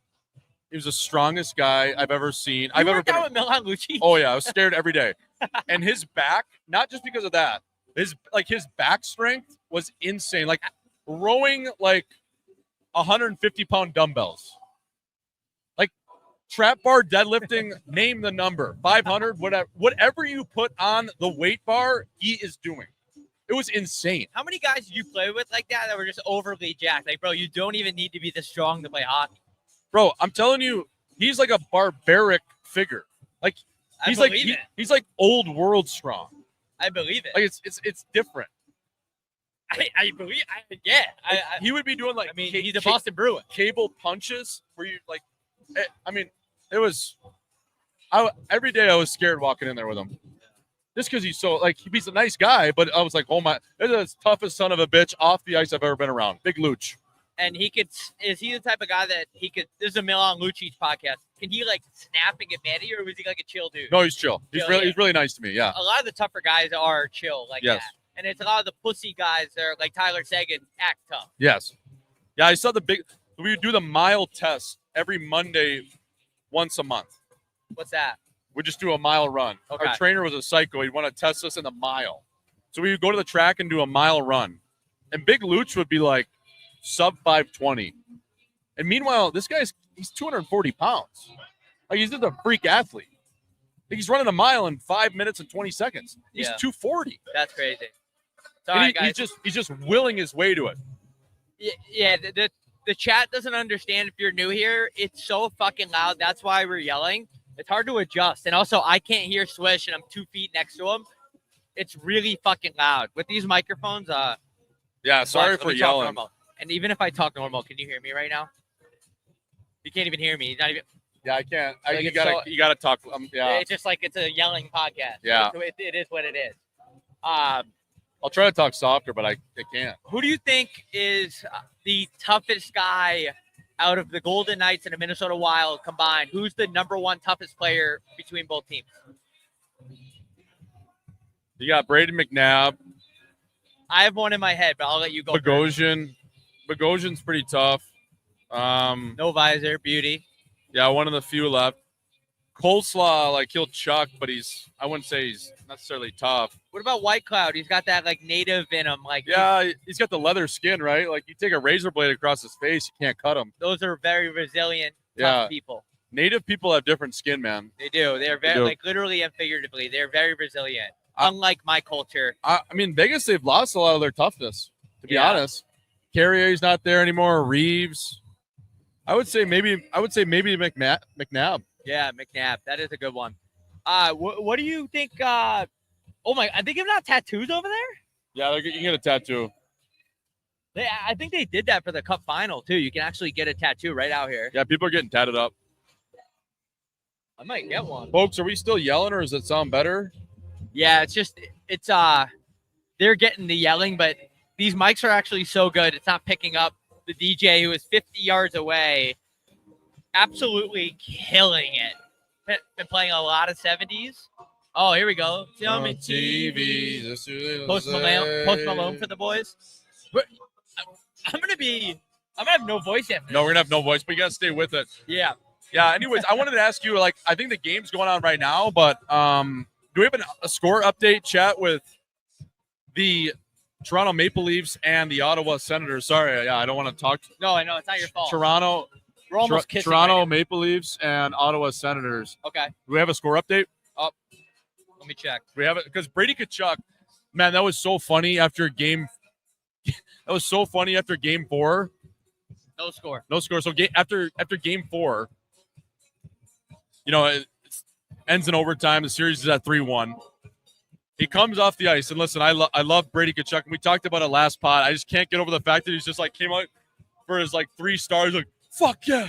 he was the strongest guy I've ever seen. I've ever worked out with Milan Lucic? Oh yeah, I was scared every day. And his back, not just because of that, his back strength was insane. Like rowing like 150-pound dumbbells. Like trap bar deadlifting, name the number. 500, whatever you put on the weight bar, he is doing. It was insane. How many guys did you play with like that were just overly jacked? Like, bro, you don't even need to be this strong to play hockey. Bro, I'm telling you, he's like a barbaric figure. Like he's like old world strong. I believe it. Like it's different. I believe. Yeah. He would be doing like. I mean, he's a Boston Bruin. Cable punches where you like. I mean, it was. Every day I was scared walking in there with him. Just because he's so like he's a nice guy, but I was like, oh my, this is the toughest son of a bitch off the ice I've ever been around. Big Luch. And is he the type of guy that he could? This is a Milan Lucic podcast. Can he like snap and get mad at you, or was he like a chill dude? No, he's chill. He's really nice to me. Yeah. A lot of the tougher guys are chill like that, and it's a lot of the pussy guys that are like Tyler Seguin act tough. Yes. Yeah, I saw we would do the mile test every Monday, once a month. What's that? We just do a mile run. Okay. Our trainer was a psycho. He'd want to test us in the mile. So we would go to the track and do a mile run. And Big Luch would be like sub 520. And meanwhile, this guy's 240 pounds. Like he's just a freak athlete. Like he's running a mile in 5 minutes and 20 seconds. He's 240. That's crazy. Sorry, guys. He's just willing his way to it. Yeah, the chat doesn't understand if you're new here. It's so fucking loud. That's why we're yelling. It's hard to adjust. And also, I can't hear Swish, and I'm 2 feet next to him. It's really fucking loud. With these microphones, yeah, sorry for yelling. And even if I talk normal, can you hear me right now? You can't even hear me. Not even. Yeah, I can't. You gotta talk. Yeah. It's just like it's a yelling podcast. Yeah. It is what it is. I'll try to talk softer, but I can't. Who do you think is the toughest guy out of the Golden Knights and the Minnesota Wild combined? Who's the number one toughest player between both teams? You got Braden McNabb. I have one in my head, but I'll let you go. Bogosian's pretty tough. No visor, beauty. Yeah, one of the few left. Coleslaw, like he'll chuck, but I wouldn't say he's necessarily tough. What about White Cloud? He's got that like native in him. Like he's got the leather skin, right? Like you take a razor blade across his face, you can't cut him. Those are very resilient tough people. Native people have different skin, man. They do. They're very like literally and figuratively. They're very resilient. Unlike my culture. I mean, Vegas, they've lost a lot of their toughness, to be honest. Carrier's not there anymore. Reeves. I would say maybe McNabb. Yeah, McNabb. That is a good one. What do you think? Oh my! Are they giving out tattoos over there? Yeah, you can get a tattoo. I think they did that for the Cup final too. You can actually get a tattoo right out here. Yeah, people are getting tatted up. I might get one. Folks, are we still yelling, or does it sound better? Yeah, it's they're getting the yelling, but these mics are actually so good. It's not picking up. The DJ who is 50 yards away, absolutely killing it. Been playing a lot of 70s. Oh, here we go. Tell me TV. Post Malone for the boys. I'm gonna have no voice after. No, we're gonna have no voice, but you gotta stay with it. Yeah. Yeah. Anyways, I wanted to ask you, like, I think the game's going on right now, but do we have a score update chat with the Toronto Maple Leafs and the Ottawa Senators? Sorry, I don't want to talk. No, I know it's not your fault. We're almost kissing. Toronto Maple Leafs and Ottawa Senators. Okay. Do we have a score update? Oh, let me check. We have it because Brady Tkachuk, man, that was so funny after game. That was so funny after game 4. No score. So after game 4, it ends in overtime. The series is at 3-1. He comes off the ice, and listen, I love Brady Tkachuk. We talked about it last pod. I just can't get over the fact that he's just like came out for his like 3 stars, like, fuck yeah,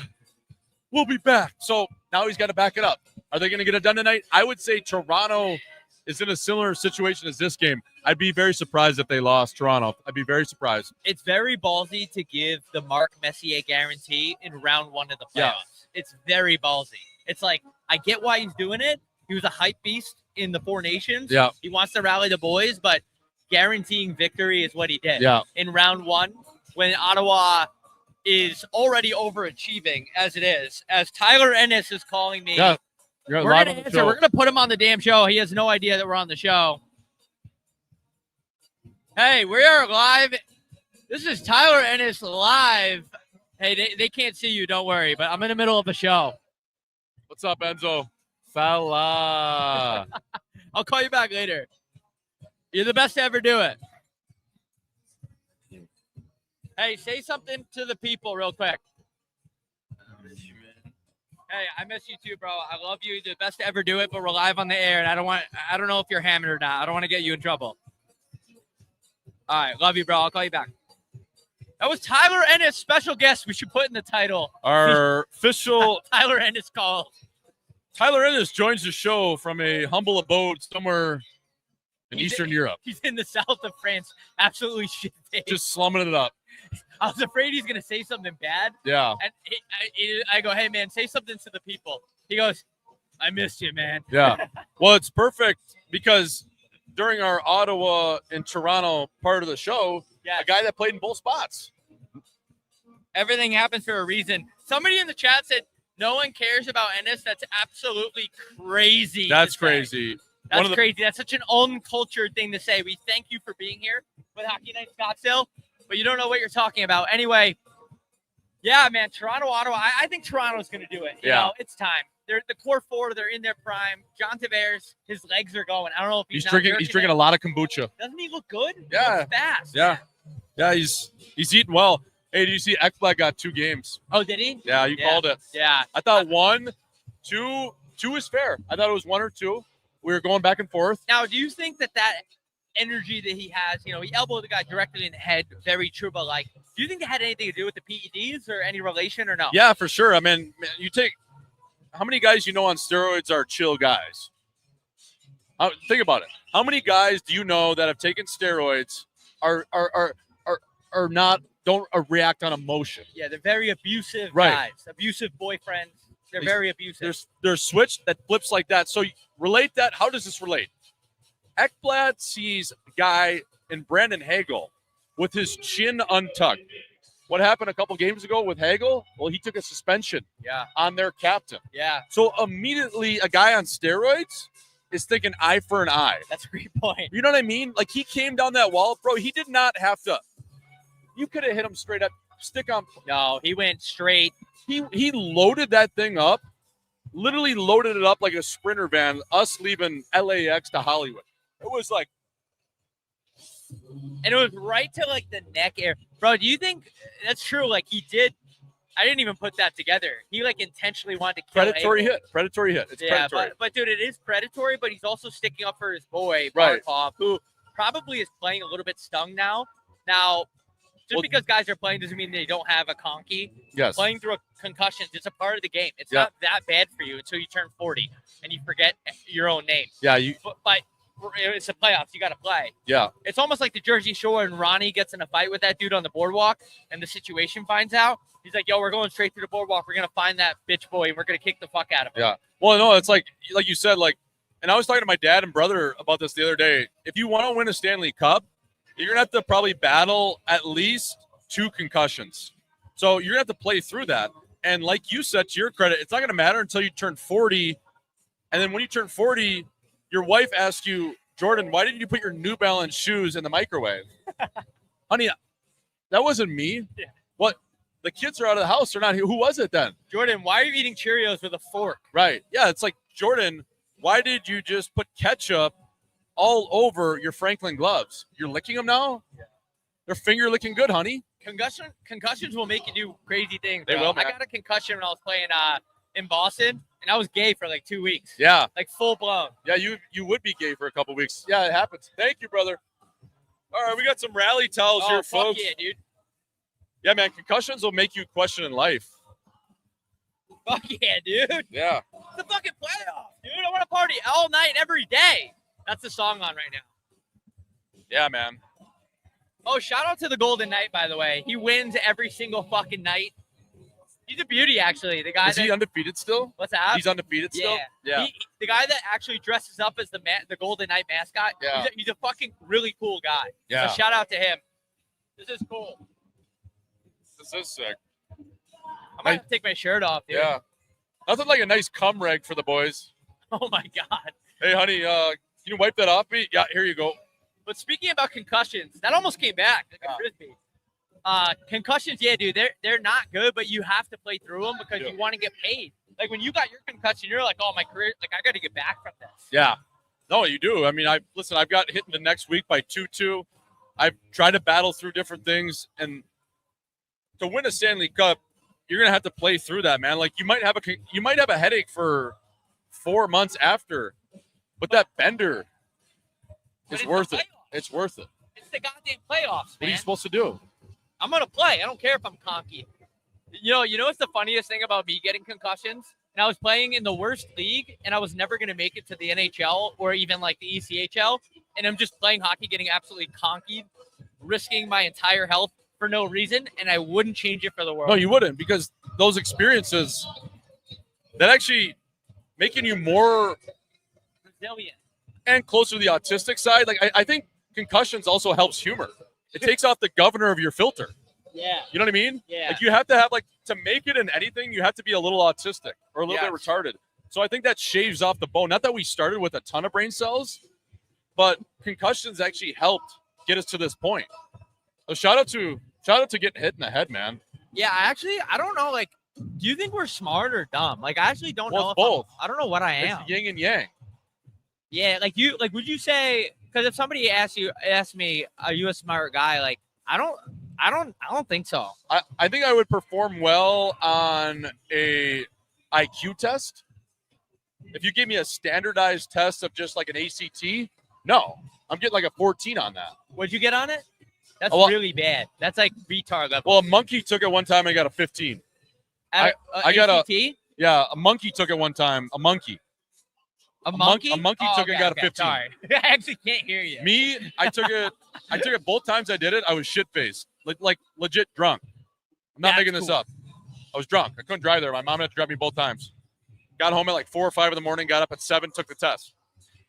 we'll be back. So now he's got to back it up. Are they going to get it done tonight? I would say Toronto is in a similar situation as this game. I'd be very surprised if they lost Toronto. I'd be very surprised. It's very ballsy to give the Mark Messier guarantee in round 1 of the playoffs. Yeah. It's very ballsy. It's like, I get why he's doing it. He was a hype beast in the 4 Nations. Yeah. He wants to rally the boys, but guaranteeing victory is what he did. Yeah. In round 1, when Ottawa is already overachieving as it is. As Tyler Ennis is calling me. Yeah. You're We're live going on to the answer. show. We're going to put him on the damn show. He has no idea that we're on the show. Hey, we are live. This is Tyler Ennis live. Hey, they can't see you. Don't worry. But I'm in the middle of a show. What's up, Enzo? Fella. I'll call you back later. You're the best to ever do it. Hey, say something to the people real quick. Hey, I miss you too, bro. I love you. You're the best to ever do it, but we're live on the air, and I don't know if you're hammered or not. I don't want to get you in trouble. All right, love you, bro. I'll call you back. That was Tyler Ennis, special guest. We should put in the title. Our official Tyler Ennis call. Tyler Ennis joins the show from a humble abode somewhere in Eastern Europe. He's in the south of France. Absolutely shit. Just slumming it up. I was afraid he's going to say something bad. Yeah. And I go, hey, man, say something to the people. He goes, I missed you, man. Yeah. Well, it's perfect because during our Ottawa and Toronto part of the show, a guy that played in both spots. Everything happens for a reason. Somebody in the chat said, no one cares about Ennis. That's absolutely crazy. That's crazy. That's crazy. That's such an uncultured thing to say. We thank you for being here with Hockey Night Scottsdale, but you don't know what you're talking about. Anyway, yeah, man, Toronto, Ottawa. I think Toronto's going to do it. You know, it's time. They're the core 4. They're in their prime. John Tavares, his legs are going. I don't know if he's drinking a lot of kombucha. Doesn't he look good? Yeah. He looks fast. Yeah. Man. Yeah, he's eating well. Hey, did you see Ekblad got 2 games? Oh, did he? Yeah, you called it. Yeah. I thought 1, 2 is fair. I thought it was 1 or 2. We were going back and forth. Now, do you think that energy that he has, he elbowed the guy directly in the head, very Trouba-like. Do you think it had anything to do with the PEDs or any relation or no? Yeah, for sure. I mean, you take how many guys you know on steroids are chill guys? Think about it. How many guys do you know that have taken steroids are not don't react on emotion? Yeah, they're very abusive guys, abusive boyfriends. They're very abusive. There's switch that flips like that. So relate that. How does this relate? Ekblad sees a guy in Brandon Hagel with his chin untucked. What happened a couple games ago with Hagel? Well, he took a suspension on their captain. Yeah. So immediately a guy on steroids is thinking eye for an eye. That's a great point. You know what I mean? Like he came down that wall, bro. He did not have to. You could have hit him straight up, stick on. No, he went straight. He loaded that thing up, literally loaded it up like a Sprinter van, us leaving LAX to Hollywood. It was like. And it was right to like the neck area. Bro, do you think that's true? Like he did. I didn't even put that together. He like intentionally wanted to kill Predatory Abel. hit. Predatory hit. It's predatory. But dude, it is predatory, but he's also sticking up for his boy, Right. Barkov, who probably is playing a little bit stung now. Now, just because guys are playing doesn't mean they don't have a conky. Yes. Playing through concussions, it's a part of the game. It's not that bad for you until you turn 40 and you forget your own name. Yeah. But it's the playoffs. You got to play. Yeah. It's almost like the Jersey Shore and Ronnie gets in a fight with that dude on the boardwalk and the situation finds out. He's like, yo, we're going straight through the boardwalk. We're going to find that bitch boy and we're going to kick the fuck out of him. Yeah. Well, no, it's like you said, and I was talking to my dad and brother about this the other day. If you want to win a Stanley Cup, you're going to have to probably battle at least 2 concussions. So you're going to have to play through that. And like you said, to your credit, it's not going to matter until you turn 40. And then when you turn 40, your wife asks you, Jordan, why didn't you put your New Balance shoes in the microwave? Honey, that wasn't me. Yeah. What? The kids are out of the house. They're not here. Who was it then? Jordan, why are you eating Cheerios with a fork? Right. Yeah, it's like, Jordan, why did you just put ketchup all over your Franklin gloves? You're licking them now? Yeah. They're finger licking good, honey. Concussions will make you do crazy things. They bro. will, man. I got a concussion when I was playing in Boston, and I was gay for like 2 weeks. Yeah. Like full blown. Yeah, you would be gay for a couple weeks. Yeah, it happens. Thank you, brother. All right, we got some rally towels here, folks. Yeah, dude. Yeah, man, concussions will make you question in life. Fuck yeah, dude. Yeah. It's the fucking playoff, dude. I want to party all night, every day. That's the song on right now. Yeah, man. Oh, shout out to the Golden Knight, by the way. He wins every single fucking night. He's a beauty, actually. The guy Is he undefeated still? What's that? He's undefeated still? Yeah. The guy that actually dresses up as the Golden Knight mascot. Yeah. He's a fucking really cool guy. Yeah. So shout out to him. This is cool. This is sick. I might have to take my shirt off, dude. Yeah. Nothing like a nice cum rag for the boys. Oh, my God. Hey, honey, can you wipe that off me? Yeah, here you go. But speaking about concussions, that almost came back like a frisbee. Concussions, yeah, dude, they're not good, but you have to play through them because you want to get paid. Like when you got your concussion, you're like, oh, my career, like I got to get back from this. Yeah. No, you do. I mean, I've got hit in the next week by 2-2. I've tried to battle through different things, and to win a Stanley Cup, you're gonna have to play through that, man. Like you might have a headache for 4 months after, but that bender is worth it. It's worth it. It's the goddamn playoffs, man. What are you supposed to do? I'm gonna play. I don't care if I'm conky. You know what's the funniest thing about me getting concussions? And I was playing in the worst league, and I was never gonna make it to the NHL or even like the ECHL. And I'm just playing hockey, getting absolutely conkied, risking my entire health for no reason, and I wouldn't change it for the world. No, you wouldn't, because those experiences that actually making you more resilient and closer to the autistic side. Like I think concussions also helps humor. It takes off the governor of your filter. Yeah. You know what I mean? Yeah. Like you have to have to make it in anything, you have to be a little autistic or a little bit retarded. So I think that shaves off the bone. Not that we started with a ton of brain cells, but concussions actually helped get us to this point. So shout out to getting hit in the head, man. Yeah, I don't know. Like, do you think we're smart or dumb? Like, I actually don't know. Both. I don't know what I am. It's yin and yang. Yeah, would you say? Because if somebody asked me, are you a smart guy? Like, I don't think so. I think I would perform well on a IQ test. If you gave me a standardized test of just like an ACT, no, I'm getting like a 14 on that. What'd you get on it? That's really bad. That's like retard level. Well, a monkey took it one time and got a 15. I got ACT? a monkey took it one time. A monkey. A monkey? A monkey took it and got a 15. Sorry. I actually can't hear you. Me, I took it both times I did it. I was shit-faced. Like legit drunk. I'm not making this up. I was drunk. I couldn't drive there. My mom had to drive me both times. Got home at like 4 or 5 in the morning, got up at 7, took the test.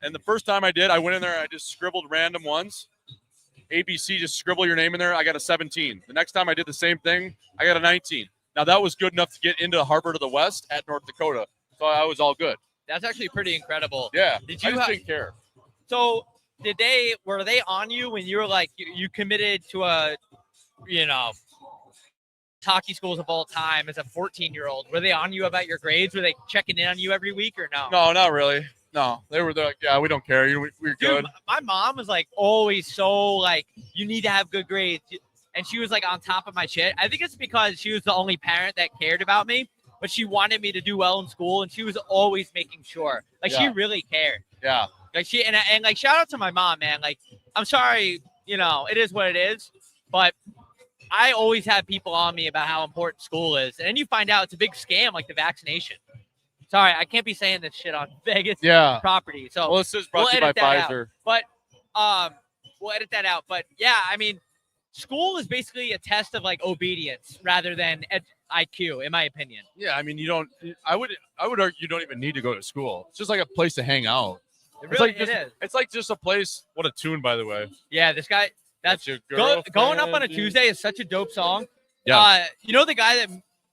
And the first time I did, I went in there and I just scribbled random ones. ABC, just scribble your name in there. I got a 17. The next time I did the same thing, I got a 19. Now that was good enough to get into Harvard of the West at North Dakota. So I was all good. That's actually pretty incredible. Yeah. Did you didn't care? So were they on you when you were like, you committed to a, hockey schools of all time as a 14-year-old? Were they on you about your grades? Were they checking in on you every week or no? No, not really. No, they were like, yeah, we don't care. We're good. Dude, my mom was like always so like, you need to have good grades. And she was like on top of my shit. I think it's because she was the only parent that cared about me, but she wanted me to do well in school. And she was always making sure, like she really cared. Yeah. Like and like, shout out to my mom, man. Like, I'm sorry, it is what it is, but I always have people on me about how important school is. And then you find out it's a big scam, like the vaccination. Sorry, I can't be saying this shit on Vegas property. So this is brought to you by Pfizer. But we'll edit that out. But yeah, I mean, school is basically a test of like obedience rather than IQ, in my opinion. Yeah, I mean, I would argue you don't even need to go to school. It's just like a place to hang out. It is. It's like just a place. What a tune, by the way. Yeah, this guy. That's your going up on a Tuesday is such a dope song. Yeah. The guy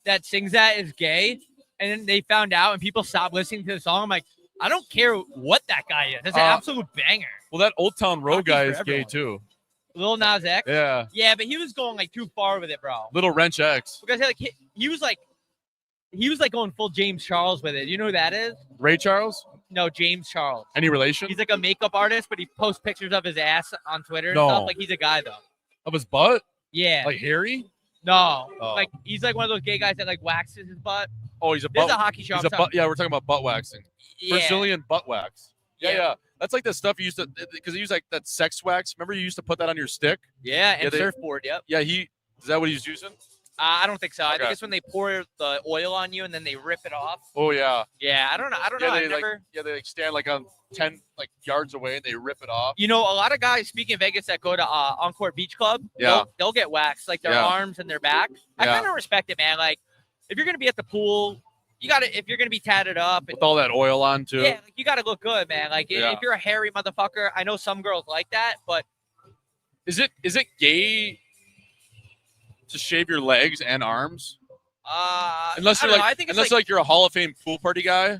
that sings that is gay, and then they found out, and people stopped listening to the song. I'm like, I don't care what that guy is. That's an absolute banger. Well, that Old Town Road guy is gay too. Lil Nas X. Yeah. Yeah, but he was going like too far with it, bro. Little Wrench X. Because he was like going full James Charles with it. You know who that is? Ray Charles? No, James Charles. Any relation? He's like a makeup artist, but he posts pictures of his ass on Twitter and stuff. Like he's a guy though. Of his butt? Yeah. Like hairy? No. Like he's like one of those gay guys that like waxes his butt. Oh, he's a There's butt. a hockey show. Yeah, we're talking about butt waxing. Yeah. Brazilian butt wax. Yeah. That's like the stuff you used to, because he used like that sex wax. Remember you used to put that on your stick? Yeah, and surfboard. Yep. Yeah, is that what he was using? I don't think so. I think it's when they pour the oil on you and then they rip it off. Oh yeah. Yeah, I don't know. They like stand like on 10 like yards away and they rip it off. A lot of guys, speaking of Vegas, that go to Encore Beach Club, they'll get waxed, like their arms and their back. I kind of respect it, man. Like, if you're gonna be at the pool, you gotta if you're gonna be tatted up With all that oil on too. yeah, like, you gotta look good, man. Like Yeah. if you're a hairy motherfucker, I know some girls like that, but Is it gay to shave your legs and arms? Unless I you're don't like, know. I think it's unless like you're a Hall of Fame pool party guy.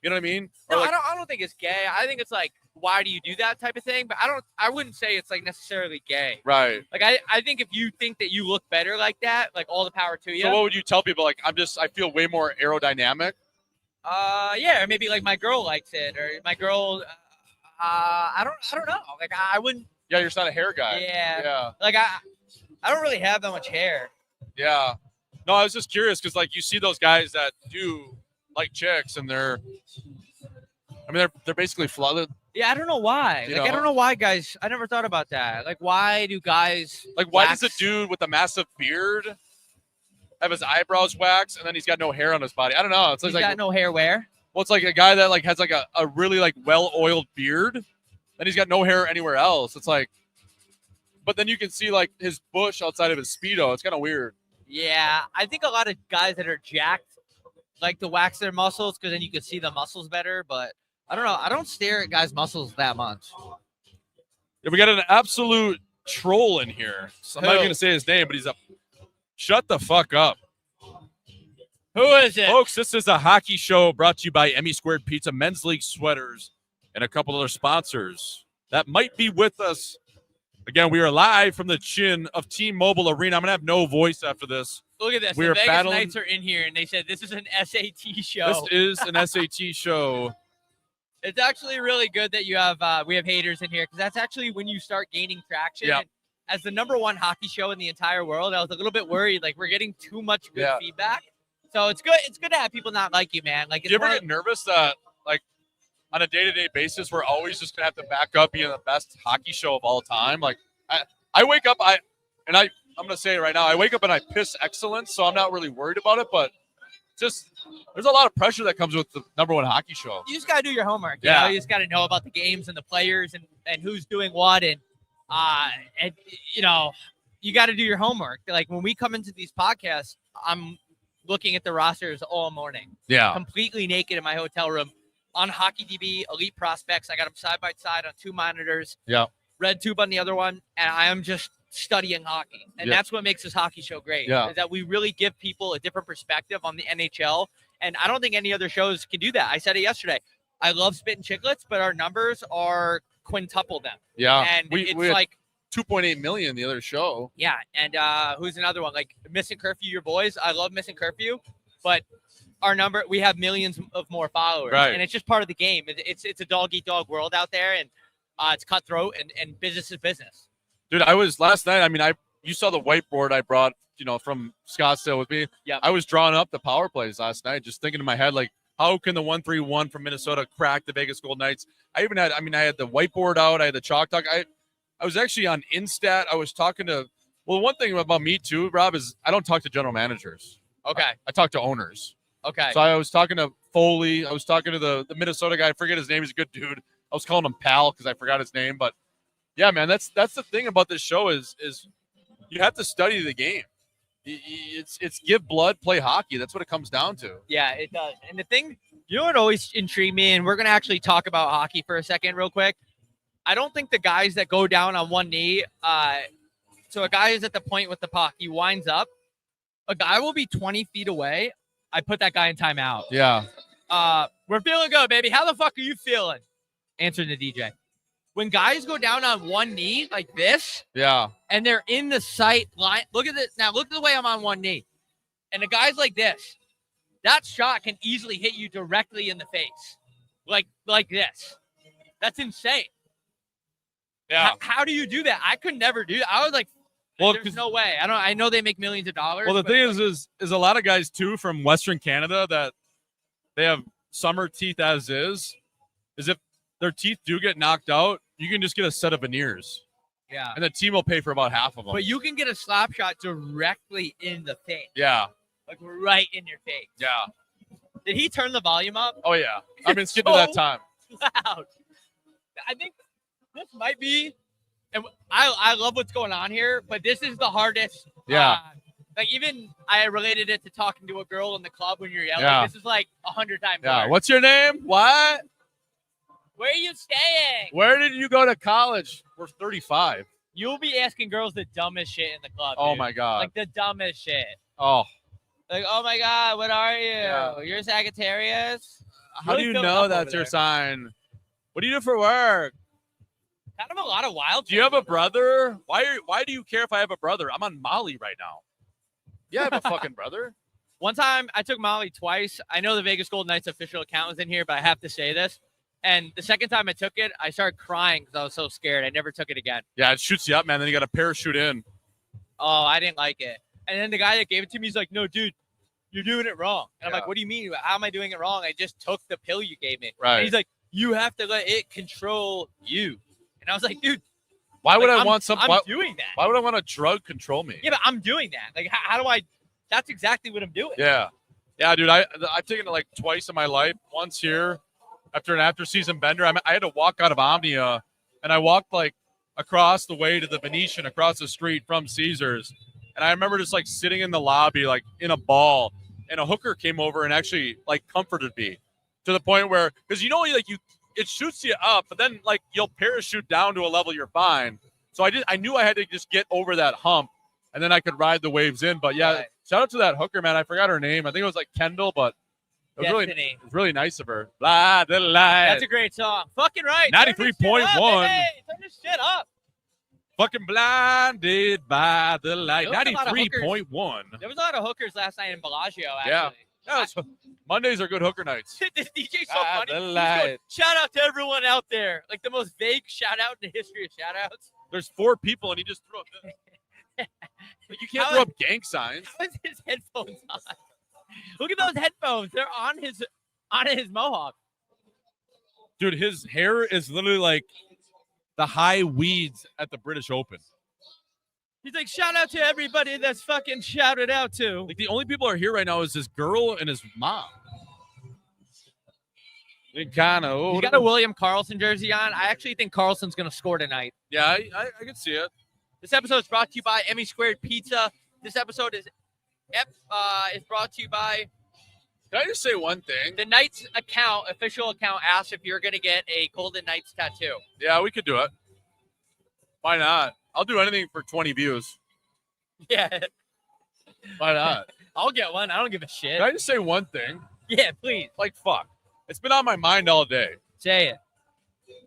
You know what I mean? Or no, like, I don't think it's gay. I think it's like, why do you do that type of thing? But I wouldn't say it's like necessarily gay. right. Like I think if you think that you look better like that, like all the power to you. So what would you tell people? Like, I feel way more aerodynamic. Yeah, or maybe like my girl likes it, or my girl. I don't know. Like I wouldn't. Yeah, you're just not a hair guy. Yeah. Yeah. Like I don't really have that much hair. Yeah. No, I was just curious because like you see those guys that do like chicks and they're basically flooded. Yeah, I don't know why. You Like I know? don't know why guys. I never thought about that. Like why do guys Like, why wax? does a dude with a massive beard have his eyebrows waxed and then he's got no hair on his body? I don't know. It's He's like got no hair where? well, it's like a guy that like has like a really like well-oiled beard, and he's got no hair anywhere else. It's like, but then you can see like his bush outside of his Speedo. It's kind of weird. Yeah, I think a lot of guys that are jacked like to wax their muscles because then you can see the muscles better. But I don't know. I don't stare at guys' muscles that much. Yeah, we got an absolute troll in here. So I'm not Who? even gonna say his name, but he's up. Shut the fuck up. Who is it? Folks, this is a hockey show brought to you by Emmy Squared Pizza, Men's League Sweaters, and a couple other sponsors that might be with us. Again, we are live from the chin of T-Mobile Arena. I'm going to have no voice after this. Look at this. We The are Vegas battling- Knights are in here, and they said this is an SAT show. This is an SAT show. It's actually really good that you have we have haters in here because that's actually when you start gaining traction. Yeah. And as the #1 hockey show in the entire world, I was a little bit worried. Like we're getting too much good Yeah. feedback. So it's good. It's good to have people not like you, man. Like Do it's you ever one get nervous that, like, on a day-to-day basis, we're always just going to have to back up being the best hockey show of all time? Like, I wake up, I'm going to say it right now, I wake up and I piss excellence, so I'm not really worried about it, but just there's a lot of pressure that comes with the #1 hockey show. you just gotta do your homework. You Yeah. know? You just gotta know about the games and the players and who's doing what and you know you got to do your homework. Like when we come into these podcasts, I'm looking at the rosters all morning, Yeah. completely naked in my hotel room on HockeyDB Elite Prospects. I got them side by side on 2 monitors. Yeah. Red tube on the other one, and I am just studying hockey. And Yeah. that's what makes this hockey show great. Yeah. Is that we really give people a different perspective on the NHL. And I don't think any other shows can do that. I said it yesterday. I love Spittin' Chicklets, but our numbers are quintuple them. Yeah. And we it's had like, 2.8 million the other show. yeah. And who's another one? Like Missing Curfew, your boys. I love Missing Curfew, but our number, we have millions of more followers. Right. And it's just part of the game. It's a dog-eat-dog world out there, and it's cutthroat, and business is business. Dude, I was last night. You saw the whiteboard I brought, from Scottsdale with me. Yeah. I was drawing up the power plays last night, just thinking in my head, like, how can the 1-3-1 from Minnesota crack the Vegas Golden Knights? I had the whiteboard out. I had the chalk talk. I was actually on Instat. I was talking to, well, one thing about me too, Rob, is I don't talk to general managers. Okay. I talk to owners. Okay. So I was talking to Foley. I was talking to the Minnesota guy. I forget his name. He's a good dude. I was calling him Pal because I forgot his name. But yeah, man, that's the thing about this show is you have to study the game. It's give blood, play hockey. That's what it comes down to. Yeah, it does. And the thing, what always intrigued me, and we're going to actually talk about hockey for a second real quick. I don't think the guys that go down on one knee, so a guy is at the point with the puck, he winds up. A guy will be 20 feet away. I put that guy in timeout. Yeah. We're feeling good, baby. How the fuck are you feeling? Answering the DJ. When guys go down on one knee like this, Yeah. and they're in the sight line, look at this. Now, look at the way I'm on one knee. And the guy's like this. That shot can easily hit you directly in the face. Like this. That's insane. Yeah. How do you do that? I could never do that. I was like, Well, there's no way. I know they make millions of dollars. Well, the but thing is a lot of guys too from Western Canada that they have summer teeth as is if their teeth do get knocked out, you can just get a set of veneers, yeah. and the team will pay for about half of them. But you can get a slap shot directly in the face. Yeah. Like right in your face. Yeah. Did he turn the volume up? Oh yeah. I mean, it's getting to that time. Loud. I think this might be, and I love what's going on here, but this is the hardest. Yeah. Like, even I related it to talking to a girl in the club when you're yelling. Yeah. This is like 100 times Yeah. worse. What's your name? What? Where are you staying? Where did you go to college? We're 35. You'll be asking girls the dumbest shit in the club. Oh, dude. my God. Like the dumbest shit. Oh. Like, oh my God, what are you? Yeah. You're Sagittarius? How do you know that's your sign? What do you do for work? Kind of a lot of wild. Do you have a brother? Why do you care if I have a brother? I'm on Molly right now. Yeah, I have a fucking brother. One time I took Molly twice. I know the Vegas Golden Knights official account was in here, but I have to say this. And the second time I took it, I started crying because I was so scared. I never took it again. Yeah, it shoots you up, man. Then you got to parachute in. Oh, I didn't like it. And then the guy that gave it to me, he's like, no, dude, you're doing it wrong. And I'm like, what do you mean? How am I doing it wrong? I just took the pill you gave me. Right. And he's like, you have to let it control you. And I was like, dude, why would I I'm want some? I'm doing that. Why would I want a drug control me? Yeah, but I'm doing that. Like, how do I? That's exactly what I'm doing. Yeah. Yeah, dude. I've taken it like twice in my life. Once here after an after-season bender. I had to walk out of Omnia, and I walked like across the way to the Venetian across the street from Caesars. And I remember just like sitting in the lobby, like in a ball, and a hooker came over and actually like comforted me to the point where, because it shoots you up, but then like you'll parachute down to a level you're fine. So I knew I had to just get over that hump, and then I could ride the waves in. But yeah, shout out to that hooker, man. I forgot her name. I think it was like Kendall, but it was really nice of her. Blah, the light. That's a great song. Fucking right. 93.1. Turn this shit up. Fucking blinded by the light. 93.1. There was a lot of hookers last night in Bellagio, actually. Yeah, Mondays are good hooker nights. This DJ's so funny. He's going, shout out to everyone out there. Like the most vague shout out in the history of shout outs. There's 4 people and he just threw up. Like, you can't throw up gang signs. How is his headphones on? Look at those headphones. They're on his mohawk. Dude, his hair is literally like the high weeds at the British Open. He's like, shout out to everybody that's fucking shouted out to. Like, the only people who are here right now is this girl and his mom. He's got a William Karlsson jersey on. I actually think Karlsson's going to score tonight. Yeah, I can see it. This episode is brought to you by Emmy Squared Pizza. This episode is brought to you by... Can I just say one thing? The Knights official account, asked if you're going to get a Golden Knights tattoo. Yeah, we could do it. Why not? I'll do anything for 20 views. Yeah. Why not? I'll get one. I don't give a shit. Can I just say one thing? Yeah, please. Like, fuck. It's been on my mind all day. Say it.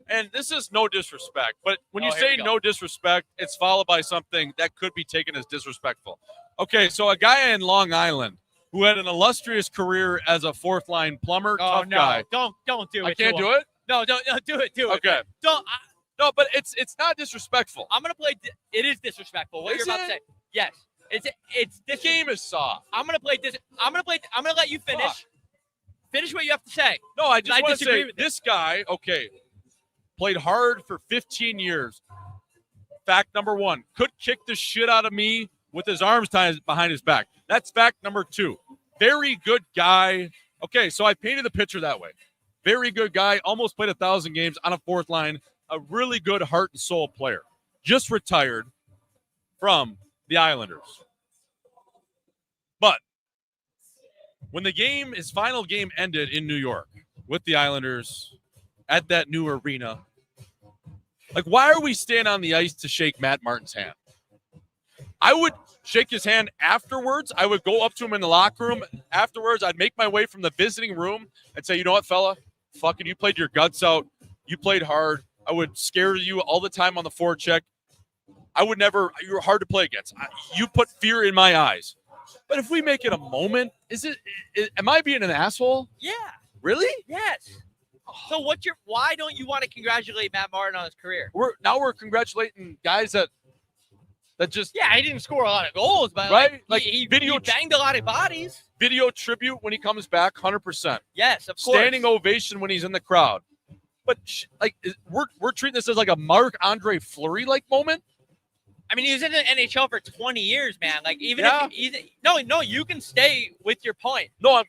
And this is no disrespect, but when you say no disrespect, it's followed by something that could be taken as disrespectful. Okay, so a guy in Long Island who had an illustrious career as a fourth-line plumber, tough guy. Don't do it. I can't do it? No, don't do it. Do it. Okay. No, but it's not disrespectful. I'm gonna play. It is disrespectful. What you're about to say? Yes. It's this game is soft. I'm gonna play this. I'm gonna let you finish. Fuck. Finish what you have to say. No, I just want to say this guy. Okay, played hard for 15 years. Fact number 1: could kick the shit out of me with his arms tied behind his back. That's fact number 2. Very good guy. Okay, so I painted the picture that way. Very good guy. Almost played 1,000 games on a fourth line. A really good heart and soul player. Just retired from the Islanders. But when his final game ended in New York with the Islanders at that new arena, like, why are we staying on the ice to shake Matt Martin's hand? I would shake his hand afterwards. I would go up to him in the locker room afterwards. I'd make my way from the visiting room and say, you know what, fella? Fucking you played your guts out. You played hard. I would scare you all the time on the forecheck. I would never. You're hard to play against. You put fear in my eyes. But if we make it a moment, am I being an asshole? Yeah. Really? Yes. So why don't you want to congratulate Matt Martin on his career? We're congratulating guys that just. Yeah, he didn't score a lot of goals, but right? He banged a lot of bodies. Video tribute when he comes back, 100%. Yes, of course. Standing ovation when he's in the crowd. But we're treating this as like a Marc-Andre Fleury-like moment. I mean, he was in the NHL for 20 years, man. Like, if you can stay with your point. No,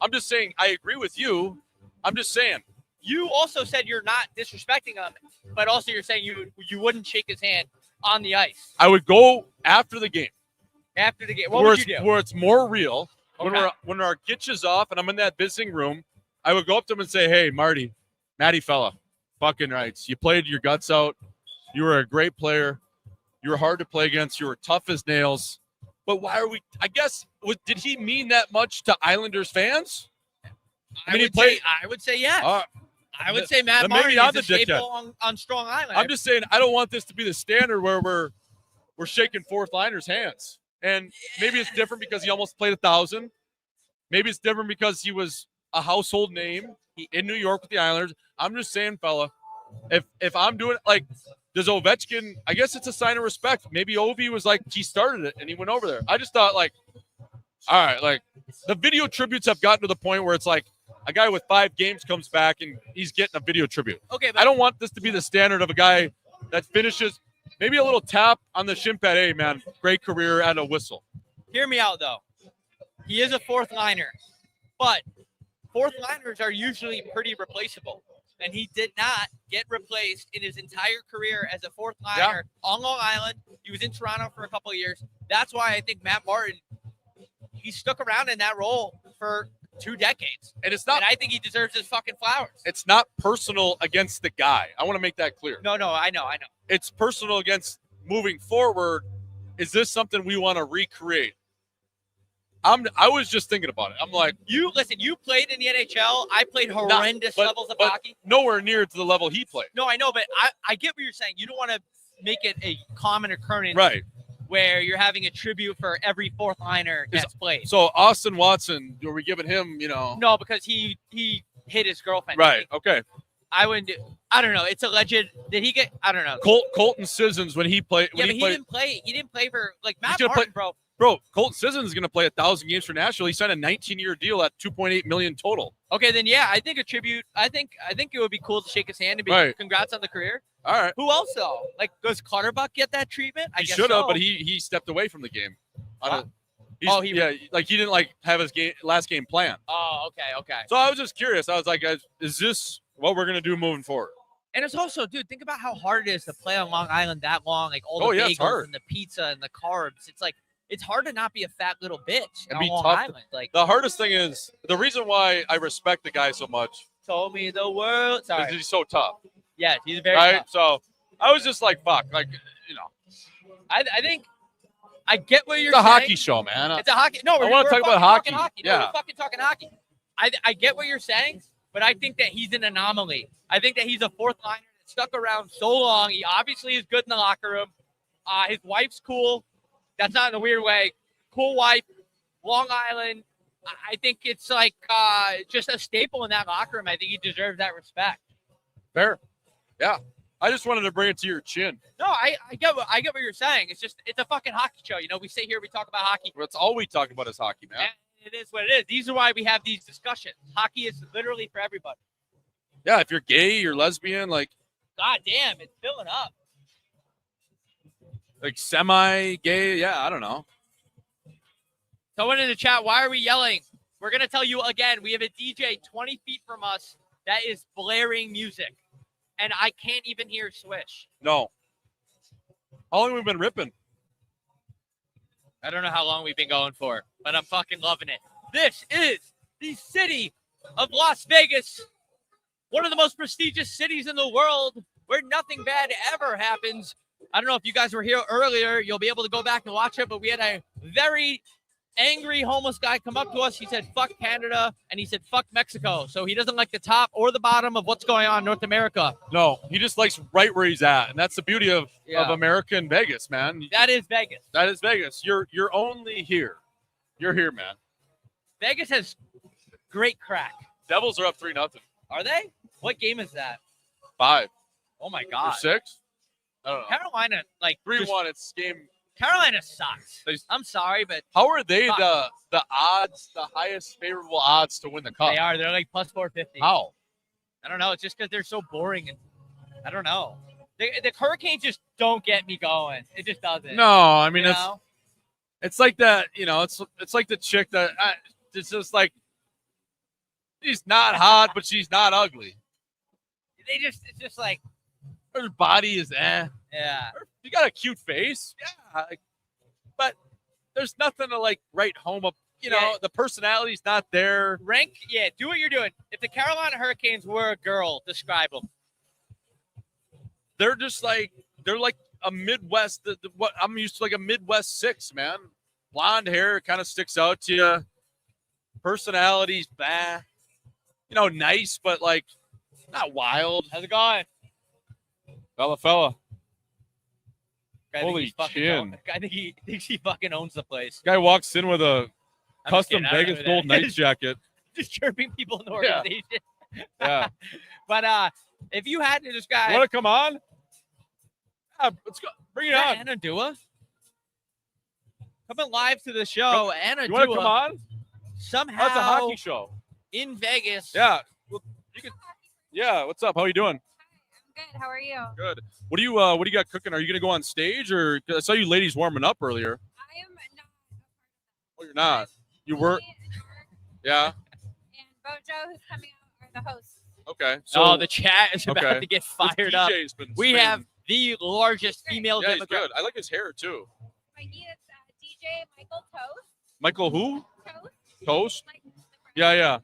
I'm just saying I agree with you. I'm just saying. You also said you're not disrespecting him, but also you're saying you wouldn't shake his hand on the ice. I would go after the game. After the game, what where would it's, you do? where it's more real. Okay. When our gitch is off and I'm in that visiting room, I would go up to him and say, "Hey, Matty fella, fucking rights. You played your guts out. You were a great player. You were hard to play against. You were tough as nails. But why are we? I guess did he mean that much to Islanders fans? I would say yes. I would say Matt then maybe Martin I'm is the a staple on Strong Island. I'm just saying I don't want this to be the standard where we're shaking fourth liners' hands. And maybe it's different because he almost played 1,000. Maybe it's different because he was a household name in New York with the Islanders. I'm just saying, fella, if I'm doing like, does Ovechkin? I guess it's a sign of respect. Maybe Ovi was like he started it and he went over there. I just thought like, all right, like the video tributes have gotten to the point where it's like a guy with 5 games comes back and he's getting a video tribute. Okay, but I don't want this to be the standard of a guy that finishes maybe a little tap on the shin pad. Hey, man, great career and a whistle. hear me out though. He is a fourth liner, but fourth liners are usually pretty replaceable. And he did not get replaced in his entire career as a fourth liner on Long Island. He was in Toronto for a couple of years. That's why I think Matt Martin, he stuck around in that role for 2 decades. And it's not. And I think he deserves his fucking flowers. It's not personal against the guy. I want to make that clear. No, I know. It's personal against moving forward. Is this something we want to recreate? I was just thinking about it. I'm like, You played in the NHL. I played horrendous levels of hockey. Nowhere near to the level he played. No, I know, but I get what you're saying. You don't want to make it a common occurrence Right. where you're having a tribute for every fourth liner that's played. So Austin Watson, are we giving him, No, because he hit his girlfriend. Right. Okay. I wouldn't do. I don't know. It's alleged. Did he get? I don't know. Colton Sissons when he played. Yeah, but he didn't play. He didn't play for like Matt gonna Martin, bro. Bro, Colton Sissons is going to play 1,000 games for Nashville. He signed a 19-year deal at $2.8 million total. Okay, then yeah, I think a tribute. I think it would be cool to shake his hand and be Right. congrats on the career. All right. Who else though? Like, does Clutterbuck get that treatment? I He guess should have, so. but he stepped away from the game. He he didn't like have his last game planned. Oh, okay. So I was just curious. I was like, is this what we're going to do moving forward? And it's also, dude, think about how hard it is to play on Long Island that long. Like all the it's bagels hard. and the pizza and the carbs. It's like it's hard to not be a fat little bitch It'd on be Long tough. Island. Like The hardest thing is the reason why I respect the guy so much told me the world. is Sorry. he's so tough. Yeah, he's very Right. tough. So I was just like, fuck, like I think I get what you're it's a saying. hockey show, man. It's a hockey. No, I wanna we're talk about fucking hockey. talking Yeah. No, we're fucking talking hockey. I get what you're saying, but I think that he's an anomaly. I think that he's a fourth liner that stuck around so long. He obviously is good in the locker room. His wife's cool. That's not in a weird way. Cool wife. Long Island. I think it's like just a staple in that locker room. I think he deserves that respect. Fair. Yeah. I just wanted to bring it to your chin. No, I get what you're saying. It's a fucking hockey show. We sit here, we talk about hockey. That's all we talk about is hockey, man. And it is what it is. These are why we have these discussions. Hockey is literally for everybody. Yeah, if you're gay, you're lesbian, like God damn, it's filling up. semi-gay, yeah, I don't know. Someone in the chat, why are we yelling? We're going to tell you again, we have a DJ 20 feet from us that is blaring music. And I can't even hear Swish. No. How long have we been ripping? I don't know how long we've been going for, but I'm fucking loving it. This is the city of Las Vegas, one of the most prestigious cities in the world where nothing bad ever happens. I don't know if you guys were here earlier. You'll be able to go back and watch it, but we had a very angry homeless guy come up to us. He said, fuck Canada, and he said, fuck Mexico. So he doesn't like the top or the bottom of what's going on in North America. No, he just likes right where he's at, and that's the beauty of America and Vegas, man. That is Vegas. That is Vegas. You're only here. You're here, man. Vegas has great crack. Devils are up 3-0. Are they? What game is that? 5 Oh my or God. 6. I don't know. Carolina, 3-1. It's game. Carolina sucks. They- I'm sorry, but How are they Fuck. the odds, the highest favorable odds to win the cup? they are. They're like plus 450. How? I don't know. It's just because they're so boring, and I don't know. The Hurricanes just don't get me going. It just doesn't. No, I mean you it's know? it's like that. It's like the chick that it's just like she's not hot, but she's not ugly. It's just like, Her body is yeah. You got a cute face, yeah, but there's nothing to like write home up. You know, the personality's not there. Do what you're doing. If the Carolina Hurricanes were a girl, describe them. They're like a Midwest. What I'm used to, like a Midwest 6, man. Blonde hair kind of sticks out to you. Personality's bad. You know, nice, but like not wild. How's it going? Fella. Holy chin. I think he thinks he fucking owns the place. Guy walks in with a I'm custom just kidding, Vegas gold night jacket. Just chirping people in the organization. Yeah. But if you had to describe, You want to come on? Yeah, let's go. Bring it on. Anna Dua coming live to the show. Anna You want to Dua come on? somehow That's a hockey show. in Vegas. Yeah. Well, you can. Yeah. What's up? How are you doing? Good. How are you? Good. What do you got cooking? Are you gonna go on stage, or 'cause I saw you ladies warming up earlier? I am not. Oh, you're not. You were. Me and Mark Yeah. And Bojo, who's coming out, are the hosts. Okay. So the chat is about okay. to get This fired up. DJ's been We spinning. have the largest female Yeah, he's demographic. good. I like his hair too. My he is DJ Michael Toast. Michael who? Toast. Toast? Like the brand. Yeah.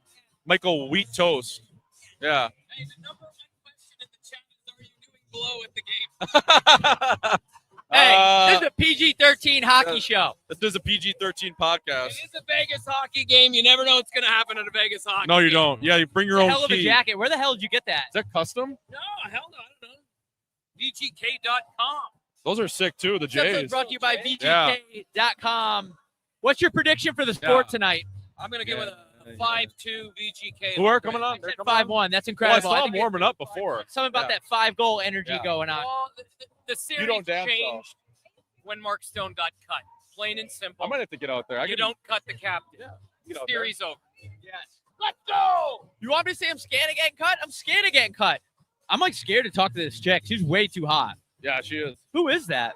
Michael Wheat Toast. Yeah. Hey, the number one question in the chat is, are you doing blow at the game? Hey, this is a PG-13 hockey show. This is a PG-13 It podcast. is a Vegas hockey game. You never know what's going to happen at a Vegas hockey No, you game. don't. Yeah, you bring your It's a own hell of a key. jacket. Where the hell did you get that? Is that custom? No, hell no. I don't know. VGK.com. Those are sick too. The This episode's Jays. brought to you by Yeah. VGK.com. What's your prediction for the sport tonight? I'm going to give it Yeah. a 5-2 VGK. Who are coming on? I They're said coming on? 5-1. That's Well, I incredible. saw I them think it- warming up before. something about Yeah. that 5-goal energy Yeah. going on. Well, the series don't dance, changed when Mark Stone got cut. Plain and simple. I might have to get out there. You don't cut the captain. get out there. Series over. Yes. Let's go! You want me to say I'm scared of getting cut? I'm scared of getting cut. I'm like scared to talk to this chick. She's way too hot. Yeah, she is. Who is that?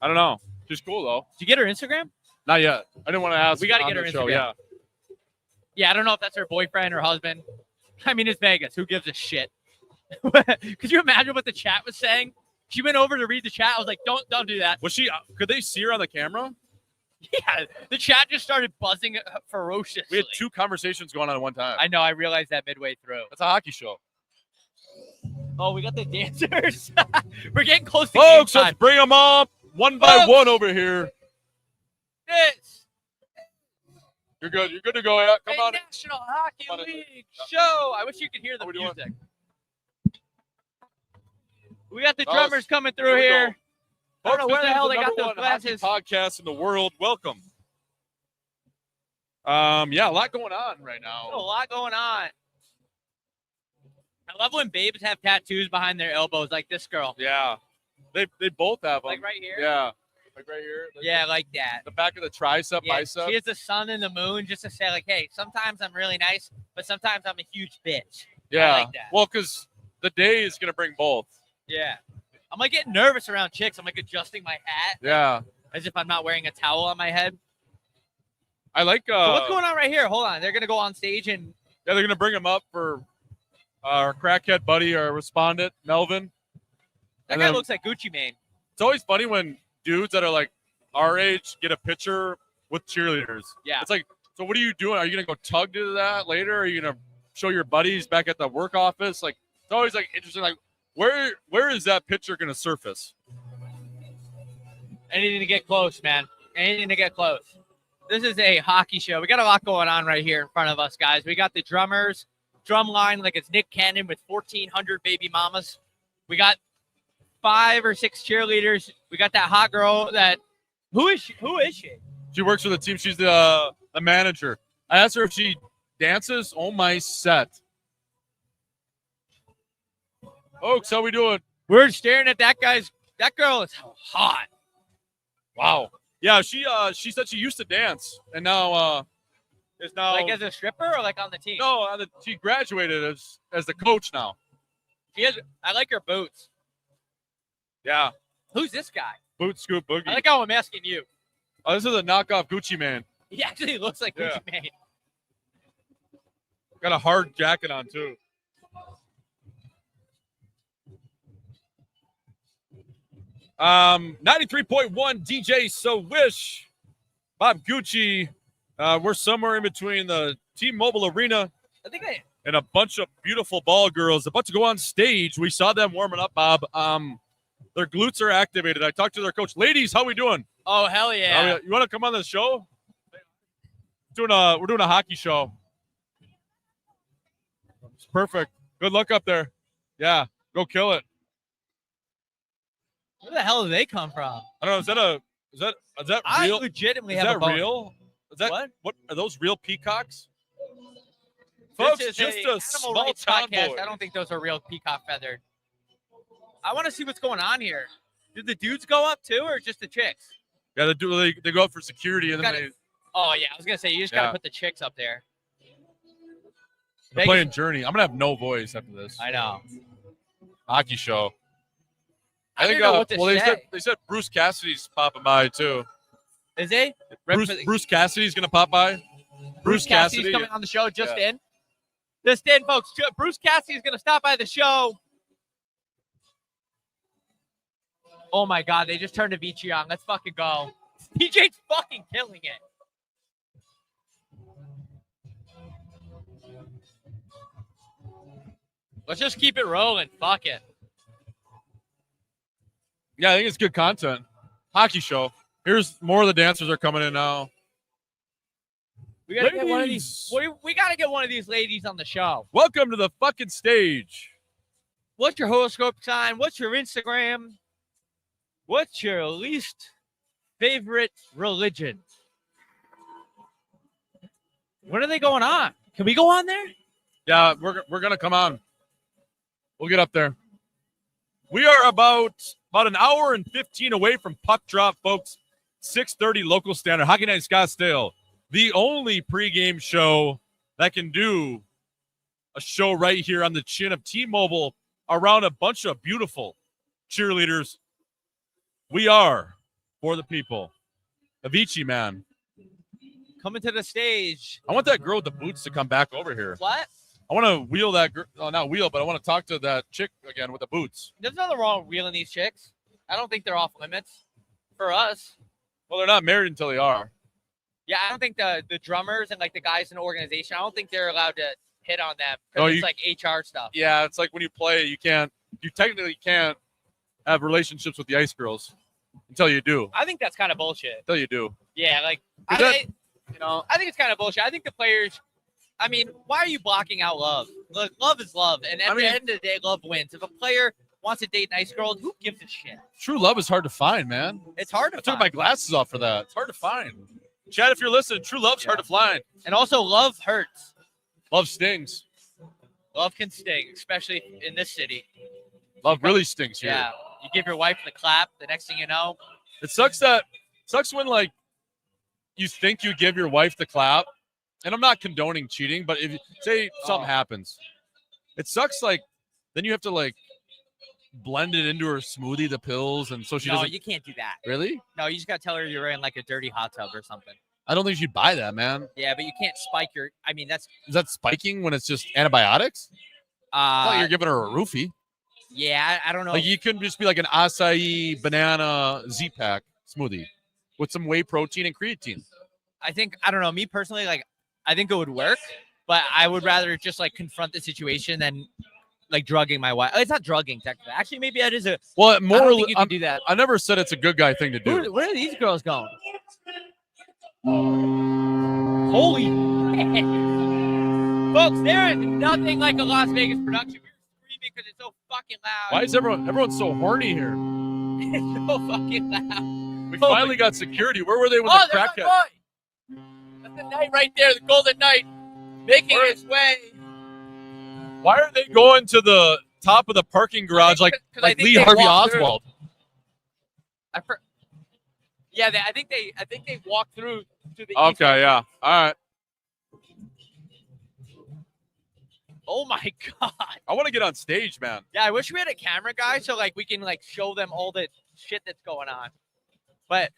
I don't know. She's cool though. Did you get her Instagram? Not yet. I didn't want to ask. We gotta on get her the show. Instagram. Yeah. Yeah, I don't know if that's her boyfriend or husband. I mean, it's Vegas. Who gives a shit? Could you imagine what the chat was saying? She went over to read the chat. I was like, don't do that. Was she? Could they see her on the camera? Yeah, the chat just started buzzing ferociously. We had 2 conversations going on at one time. I know. I realized that midway through. That's a hockey show. Oh, we got the dancers. We're getting close to Folks, game let's time. bring them up one by Folks. one over here. This You're good. You're good to go. Yeah. Come a on. National Hockey Come on in. League show. I wish you could hear the How we doing? music. We got the Fellas, drummers coming here through we go. here. I don't know Folks, where the this hell is they got number those one hockey glasses. podcast in the world. Welcome. Yeah, a lot going on right A now. lot going on. I love when babes have tattoos behind their elbows, like this girl. Yeah, they both have them. Like right here? Yeah, like right here. Like Yeah, like that. the back of the tricep, Yeah, bicep. she has the sun and the moon just to say, like, hey, sometimes I'm really nice, but sometimes I'm a huge bitch. Yeah. like that. Well, because the day is gonna bring both. Yeah. I'm like getting nervous around chicks. I'm like adjusting my hat Yeah. as if I'm not wearing a towel on my head. I like. So what's going on right here? Hold on. They're gonna go on stage and Yeah, they're gonna bring him up for our crackhead buddy, our respondent, Melvin. that And guy then- looks like Gucci Mane. It's always funny when dudes that are like our age get a picture with cheerleaders. Yeah. It's like, so what are you doing? Are you gonna go tug to that later? Are you gonna show your buddies back at the work office? Like, it's always like interesting. Like, where is that picture gonna surface? Anything to get close, man. Anything to get close. This is a hockey show. We got a lot going on right here in front of us, guys. We got the drummers, drum line like it's Nick Cannon with 1,400 baby mamas. We got 5 or 6 cheerleaders. We got that hot girl that who is she? She works for the team. She's the manager. I asked her if she dances. Oh my set. Folks, how we doing? We're staring at that girl is hot. Wow. Yeah, she said she used to dance and now is now Like as a stripper or like on the team? no, she graduated as the coach now. I like her boots. Yeah. Who's this guy? Boot scoop boogie. I like how I'm asking you. Oh, this is a knockoff Gucci man. He actually looks like Yeah. Gucci Mane. Got a hard jacket on too. Um, 93.1 DJ So Wish Bob Gucci. We're somewhere in between the T-Mobile Arena and a bunch of beautiful ball girls about to go on stage. We saw them warming up, Bob. Their glutes are activated. I talked to their coach. Ladies, how we doing? Oh, hell yeah. You want to come on the show? We're doing a hockey show. It's perfect. Good luck up there. Yeah, go kill it. Where the hell do they come from? I don't know. Is that I real? legitimately Is have that a boner. real? Is that What are those real peacocks? This Folks, is just a a animal small rights town podcast. boy. I don't think those are real peacock feathered. I want to see what's going on here. Did the dudes go up too, or just the chicks? Yeah, they go up for security and then Gotta- Oh yeah, I was gonna say you just gotta Yeah. put the chicks up there. they're playing Journey. I'm gonna have no voice after this I know. hockey show. I don't know what to say. they said Bruce Cassidy's popping by too. Is he? Bruce Cassidy's gonna pop by. Bruce Cassidy's coming on the show just in. Just in, folks. Bruce Cassidy's gonna stop by the show. Oh my God, they just turned Avicii on. Let's fucking go. PJ's fucking killing it. Let's just keep it rolling. Fuck it. Yeah, I think it's good content. Hockey show. Here's more of the dancers are coming in now. We gotta get one of Ladies. these. We gotta get one of these ladies on the show. Welcome to the fucking stage. What's your horoscope sign? What's your Instagram? What's your least favorite religion? When are they going on? Can we go on there? Yeah, we're gonna come on. We'll get up there. We are about an hour and 15 away from puck drop, folks. 6:30 local standard. Hockey Night Scottsdale, the only pregame show that can do a show right here on the chin of T-Mobile around a bunch of beautiful cheerleaders. We are for the people. Avicii, man. Coming to the stage. I want that girl with the boots to come back over here. What? I want to wheel that girl. Oh, not wheel, but I want to talk to that chick again with the boots. There's nothing wrong with wheeling these chicks. I don't think they're off limits for us. Well, they're not married until they are. Yeah, I don't think the drummers and like the guys in the organization, I don't think they're allowed to hit on them No, because it's like HR stuff. Yeah, it's like when you play, you technically can't have relationships with the ice girls until you do. I think that's kind of bullshit. Until you do. Yeah, like Is I that- think it's kind of bullshit. I think the players. I mean, why are you blocking out love? Look, love is love, and at the end of the day, love wins. If a player wants to date nice girls, who gives a shit? True love is hard to find, man. It's hard to I took find. my glasses off for that. It's hard to find. Chad, if you're listening, true love's hard to find. And also, love hurts. Love stings. Love can sting, especially in this city. Love really stings here. Yeah, you give your wife the clap. The next thing you know, It sucks when like you think you give your wife the clap, and I'm not condoning cheating, but if say something happens, it sucks. Like then you have to like blend it into her smoothie, the pills, and so she no, doesn't. you can't do that. Really? No, you just gotta tell her you're in like a dirty hot tub or something. I don't think she'd buy that, man. Yeah, but you can't spike your. I mean, that's Is that spiking when it's just antibiotics? I thought you're giving her a roofie. yeah. I don't know. Like you couldn't just be like an acai banana Z-pack smoothie with some whey protein and creatine. I don't know. Me personally, like, I think it would work, but I would rather just like confront the situation than like drugging my wife. It's not drugging, technically. Actually, maybe that is a. Well, I don't more think you can do that. I never said it's a good guy thing to do. Where are these girls going? Holy shit. Folks, there is nothing like a Las Vegas production. We're screaming because it's so fucking loud. Why is everyone's so horny here? It's so fucking loud. We finally got security. Where were they with Oh, the there's crackhead? my boy. That's the knight right there, the golden knight, making his way. Why are they going to the top of the parking garage like 'Cause I think Lee they Harvey walked through. Oswald? Yeah, I think they walked through to the east. Okay, yeah. All right. Oh my god. I want to get on stage, man. Yeah, I wish we had a camera guy so like we can like show them all the shit that's going on. But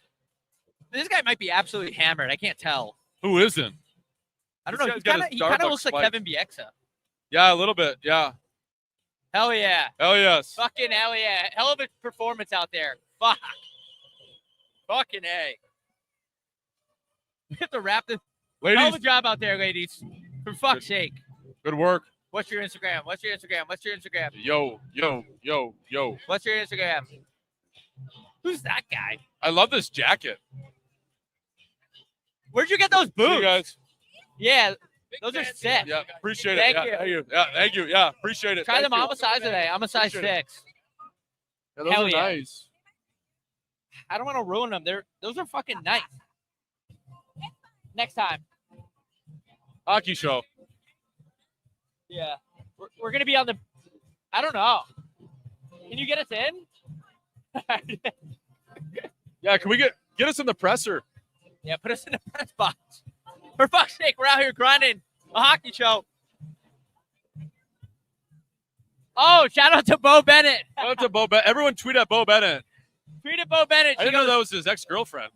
this guy might be absolutely hammered. I can't tell. Who isn't? I don't This know. guy's got He his kind of Starbucks looks like spike. Kevin Bieksa. Yeah, a little bit. Yeah. Hell yeah. Hell yes. Fucking hell yeah. Hell of a performance out there. Fuck. Fucking A. We have to wrap this. Ladies, Hell of a job out there, ladies. For fuck's sake. good work. What's your Instagram? What's your Instagram? What's your Instagram? Yo. What's your Instagram? Who's that guy? I love this jacket. Where'd you get those See boots? you guys. Yeah, Big those are fan. sick. Yeah, appreciate Thank it. you. Yeah, thank you. Yeah, thank you. Yeah, appreciate it. Try Thank them. you. I'm a size today. I'm a size Appreciate it. 6. Yeah, those Hell are yeah. nice. I don't want to ruin them. Those are fucking nice. Next time. Hockey show. Yeah. We're going to be on the. I don't know. Can you get us in? Yeah, can we get us in the presser? Yeah, put us in the press box. For fuck's sake, we're out here grinding a hockey show. Oh, shout out to Bo Bennett. Shout out to Bo Bennett. Everyone tweet at Bo Bennett. Tweet at Bo Bennett. I She didn't know goes, that was his ex-girlfriend.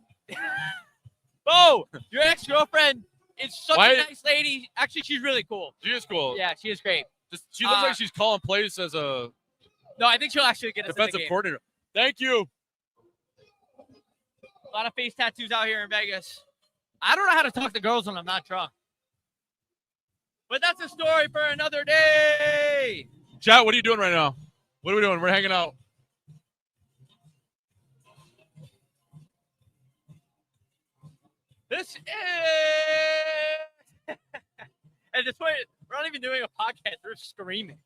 Bo, your ex-girlfriend is such Why- a nice lady. Actually, she's really cool. She is cool. Yeah, she is great. She looks like she's calling plays as a No, I think she'll actually get us in the defensive game. coordinator. Thank you. A lot of face tattoos out here in Vegas. I don't know how to talk to girls when I'm not drunk. But that's a story for another day. Chat, what are you doing right now? What are we doing? We're hanging out. This is... At this point, we're not even doing a podcast. We're screaming.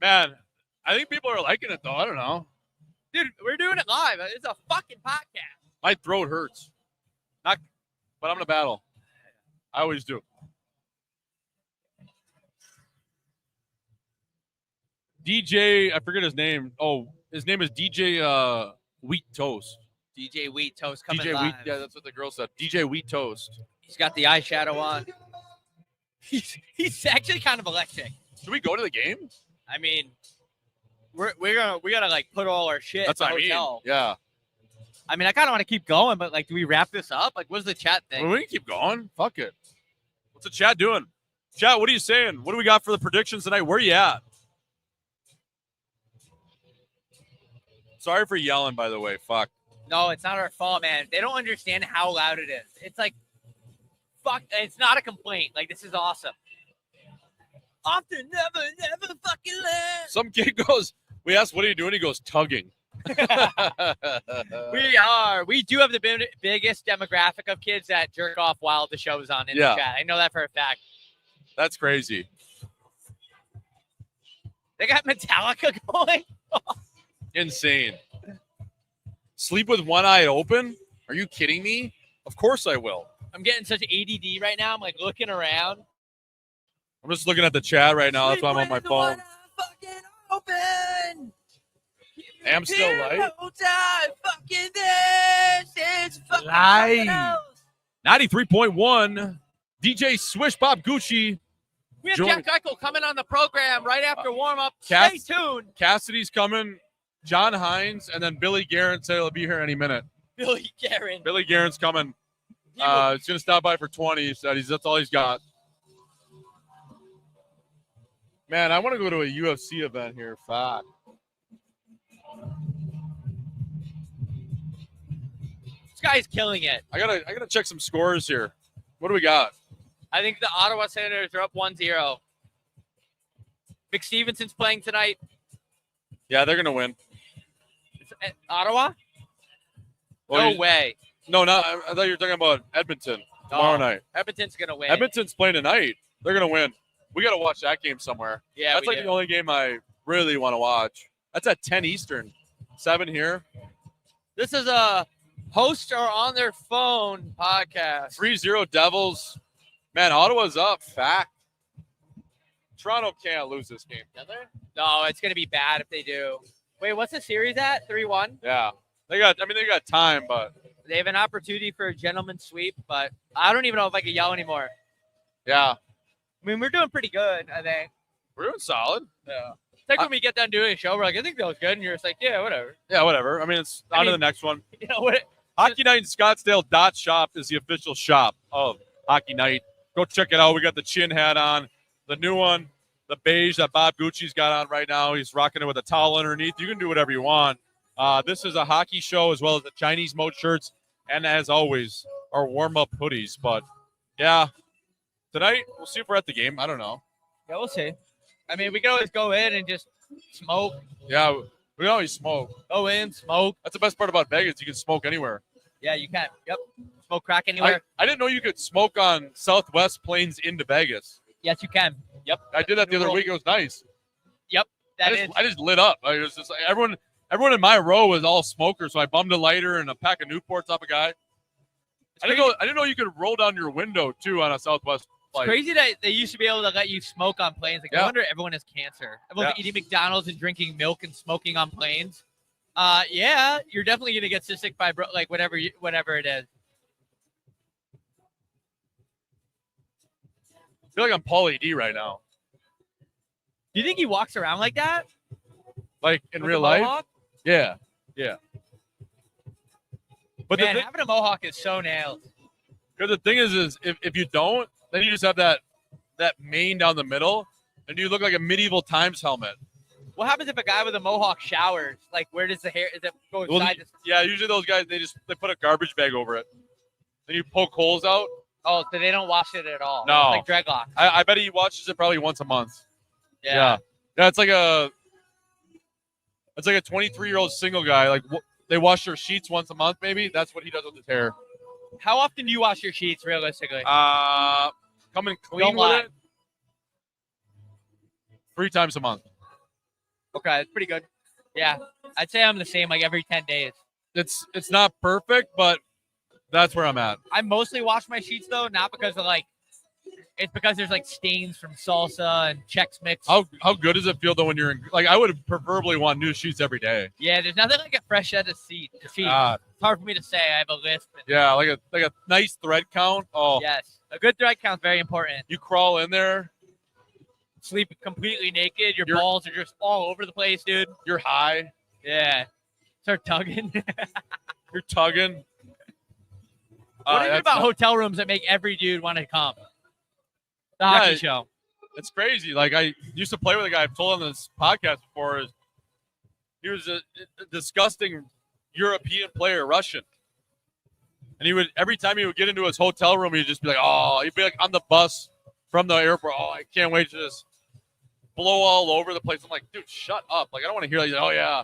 Man, I think people are liking it, though. I don't know. Dude, we're doing it live. It's a fucking podcast. My throat hurts. But I'm going to battle. I always do. DJ, I forget his name. Oh, his name is DJ Wheat Toast. DJ Wheat Toast coming DJ live. Wheat, yeah, that's what the girl said. DJ Wheat Toast. He's got the eyeshadow on. He's actually kind of electric. Should we go to the game? I mean, we gotta like put all our shit That's in what the I mean. hotel. Yeah. I mean, I kind of want to keep going, but like, do we wrap this up? Like, what's the chat thing? Well, we can keep going. Fuck it. What's the chat doing? Chat, what are you saying? What do we got for the predictions tonight? Where are you at? Sorry for yelling, by the way. Fuck. No, it's not our fault, man. They don't understand how loud it is. It's like, fuck. It's not a complaint. Like, this is awesome. Often, never fucking left. Some kid goes, we asked, what are you doing? He goes, tugging. We do have the biggest demographic of kids that jerk off while the show's on in Yeah. the chat. I know that for a fact. That's crazy. They got Metallica going. Insane. Sleep with one eye open? Are you kidding me? Of course I will. I'm getting such ADD right now. I'm like looking around. I'm just looking at the chat right now. That's why I'm on my phone. Open. I'm still light. Live. 93.1. DJ Swish Bob Gucci. We have Join- Jack Eichel coming on the program right after warm up. Cass- Stay tuned. Cassidy's coming. John Hines and then Billy Guerin said he'll be here any minute. Billy Guerin. Billy Guerin's coming. He will- He's going to stop by for 20. He said that's all he's got. Man, I want to go to a UFC event here. Fuck. This guy's killing it. I gotta check some scores here. What do we got? I think the Ottawa Senators are up 1-0. McStevenson's playing tonight. Yeah, they're gonna win. Ottawa? Well, No way. No, not. I thought you were talking about Edmonton tomorrow night. Edmonton's going to win. Edmonton's playing tonight. They're gonna win. We gotta watch that game somewhere. Yeah, That's we like do. the only game I really want to watch. That's at 10 Eastern, 7 here. This is a host or on their phone podcast. 3-0 Devils. Man, Ottawa's up. Fact. Toronto can't lose this game, can they? No, it's going to be bad if they do. Wait, what's the series at? 3-1? Yeah. They got time, but They have an opportunity for a gentleman's sweep, but I don't even know if I can yell anymore. yeah. I mean, we're doing pretty good, I think. We're doing solid. Yeah. It's like when we get done doing a show, we're like, I think that was good. And you're just like, yeah, whatever. Yeah, whatever. I mean, it's on to the mean- next one. You know what? Hockey Night in Scottsdale .shop is the official shop of Hockey Night. Go check it out. We got the chin hat on, the new one, the beige that Bob Gucci's got on right now. He's rocking it with a towel underneath. You can do whatever you want. This is a hockey show as well as the Chinese mode shirts. And as always, our warm-up hoodies. But, yeah, tonight we'll see if we're at the game. I don't know. Yeah, we'll see. I mean, we can always go in and just smoke. Yeah, we always smoke. Go in, smoke. That's the best part about Vegas. You can smoke anywhere. Yeah, you can. Yep. Smoke crack anywhere. I didn't know you could smoke on Southwest planes into Vegas. Yes, you can. Yep. I did that the other week. It was nice. Yep. I just lit up. Like, it was just like everyone in my row was all smokers, so I bummed a lighter and a pack of Newports off a guy. I didn't know you could roll down your window too on a Southwest flight. Crazy that they used to be able to let you smoke on planes. Like, Yeah. I wonder if everyone has cancer. Everyone's eating McDonald's and drinking milk and smoking on planes. Yeah, you're definitely gonna get cystic fibrosis, like whatever it is. I feel like I'm Pauly D right now. Do you think he walks around like that? Like in With real a life? mohawk? Yeah. But Man, the having a mohawk is so nailed. thing is if you don't, then you just have that mane down the middle, and you look like a medieval times helmet. What happens if a guy with a mohawk showers? Like, where does the hair? Is it going Well, side to? yeah, usually those guys they put a garbage bag over it. Then you poke holes out. Oh, so they don't wash it at all. No. It's like dreadlock. I bet he watches it probably once a month. Yeah. Yeah, it's like a 23-year-old single guy. Like they wash their sheets once a month, maybe. That's what he does with his hair. How often do you wash your sheets, realistically? Coming clean Don't with lie. it 3 times a month. Okay, that's pretty good. Yeah, I'd say I'm the same, like every 10 days. It's not perfect, but that's where I'm at. I mostly wash my sheets though, not because of it's because there's like stains from salsa and Chex Mix. How good does it feel though when you're in? Like I would preferably want new sheets every day. Yeah, there's nothing like a fresh set of sheets. It's hard for me to say. I have a list. Yeah, like a nice thread count. Oh, Yes, a good thread count is very important. you crawl in there, Sleep completely naked. Your You're- balls are just all over the place, dude. you're high, Yeah. Start tugging. you're tugging. What is it that's about not- hotel rooms that make every dude want to come? The hockey Yeah, show. It's crazy. Like I used to play with a guy I've told on this podcast before. He was a disgusting European player, Russian, and he would every time he would get into his hotel room, he'd just be like, "Oh," he'd be like on the bus from the airport. "Oh, I can't wait to just blow all over the place." I'm like, "Dude, shut up!" Like I don't want to hear like, "Oh yeah,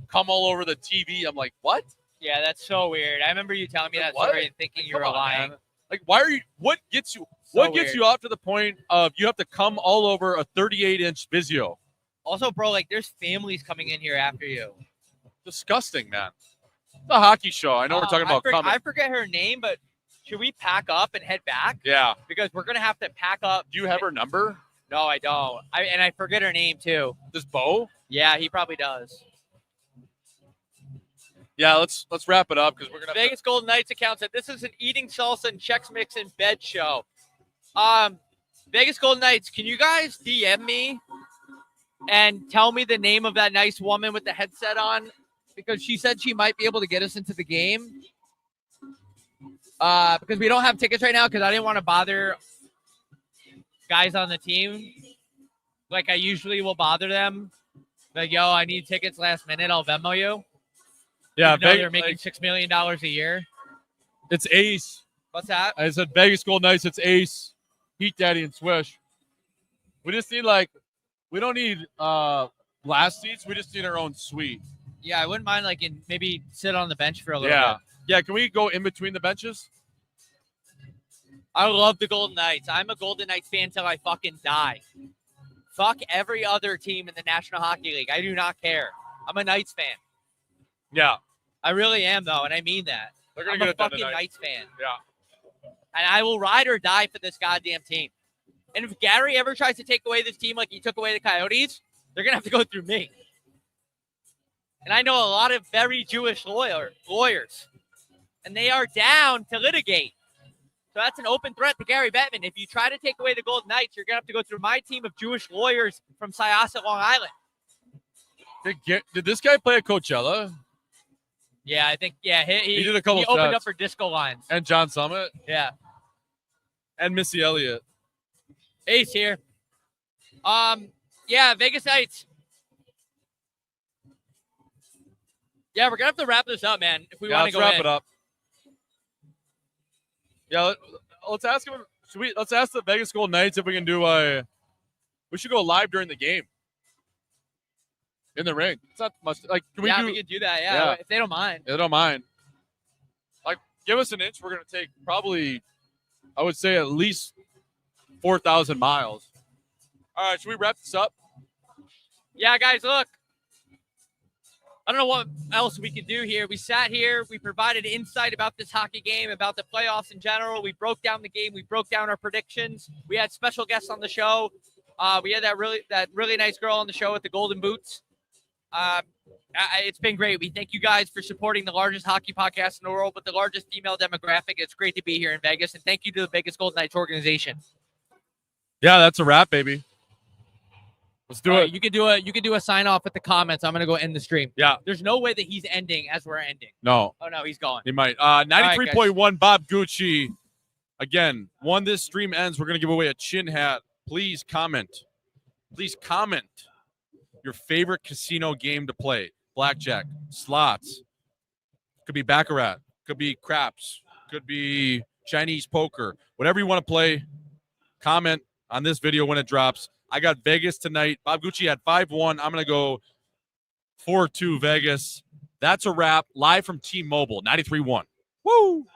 come all over the TV." I'm like, "What? Yeah, that's so weird. I remember you telling me that What? story and thinking you Come were on, lying. man. Like, why are you? What gets you? So What gets weird. you off to the point of you have to come all over a 38-inch Vizio? Also, bro, like there's families coming in here after you. Disgusting, man. The hockey show. I know we're talking about coming. I forget her name, but should we pack up and head back? Yeah. Because we're gonna have to pack up. Do you have her number? No, I don't. I forget her name too. Does Bo? Yeah, he probably does. Yeah. Let's wrap it up because we're gonna. Vegas Golden Knights account said this is an eating salsa and Chex Mix in bed show. Vegas Golden Knights, can you guys DM me and tell me the name of that nice woman with the headset on? Because she said she might be able to get us into the game. Because we don't have tickets right now because I didn't want to bother guys on the team. Like I usually will bother them. Like, yo, I need tickets last minute. I'll Venmo you. Yeah. Even though they're making $6 million a year. It's Ace. What's that? I said Vegas Golden Knights. It's Ace, Heat Daddy, and Swish. We just need we don't need blast seats. We just need our own suite. Yeah, I wouldn't mind maybe sit on the bench for a little Yeah. bit. Yeah. Can we go in between the benches? I love the Golden Knights. I'm a Golden Knights fan till I fucking die. Fuck every other team in the National Hockey League. I do not care. I'm a Knights fan. Yeah. I really am, though, and I mean that. They're gonna I'm get a it done fucking tonight. Knights fan. Yeah. And I will ride or die for this goddamn team. And if Gary ever tries to take away this team like he took away the Coyotes, they're going to have to go through me. And I know a lot of very Jewish lawyers. And they are down to litigate. So that's an open threat to Gary Bettman. If you try to take away the Golden Knights, you're going to have to go through my team of Jewish lawyers from Syosset, Long Island. Did this guy play at Coachella? Yeah, I think, yeah. He did a couple He opened sets. up for Disco Lines. And John Summit Yeah. and Missy Elliott. Ace here. Yeah, Vegas Knights. Yeah, we're gonna have to wrap this up, man. If we want to let's go wrap in. it up. Yeah, let's ask him. Let's ask the Vegas Golden Knights if we can do a. We should go live during the game. In the ring. It's not much. Like, can we we could do that. Yeah, if they don't mind. They don't mind. Like, give us an inch. We're gonna take probably, I would say, at least 4,000 miles. All right, should we wrap this up? Yeah, guys, look. I don't know what else we could do here. We sat here. We provided insight about this hockey game, about the playoffs in general. We broke down the game. We broke down our predictions. We had special guests on the show. We had that really nice girl on the show with the golden boots. It's been great. We thank you guys for supporting the largest hockey podcast in the world with the largest female demographic. It's great to be here in Vegas, and thank you to the Vegas Golden Knights organization. Yeah, that's a wrap, baby. Let's do it. You can do a sign off with the comments. I'm gonna go end the stream. Yeah. There's no way that he's ending as we're ending. No. Oh no, he's gone. He might. 93.1 Bob Gucci. Again, when this stream ends, we're gonna give away a chin hat. Please comment. Please comment your favorite casino game to play. Blackjack, slots. Could be baccarat. Could be craps. Could be Chinese poker. Whatever you want to play. Comment on this video when it drops. I got Vegas tonight. Bob Gucci had 5-1. I'm going to go 4-2 Vegas. That's a wrap. Live from T-Mobile, 93.1. Woo!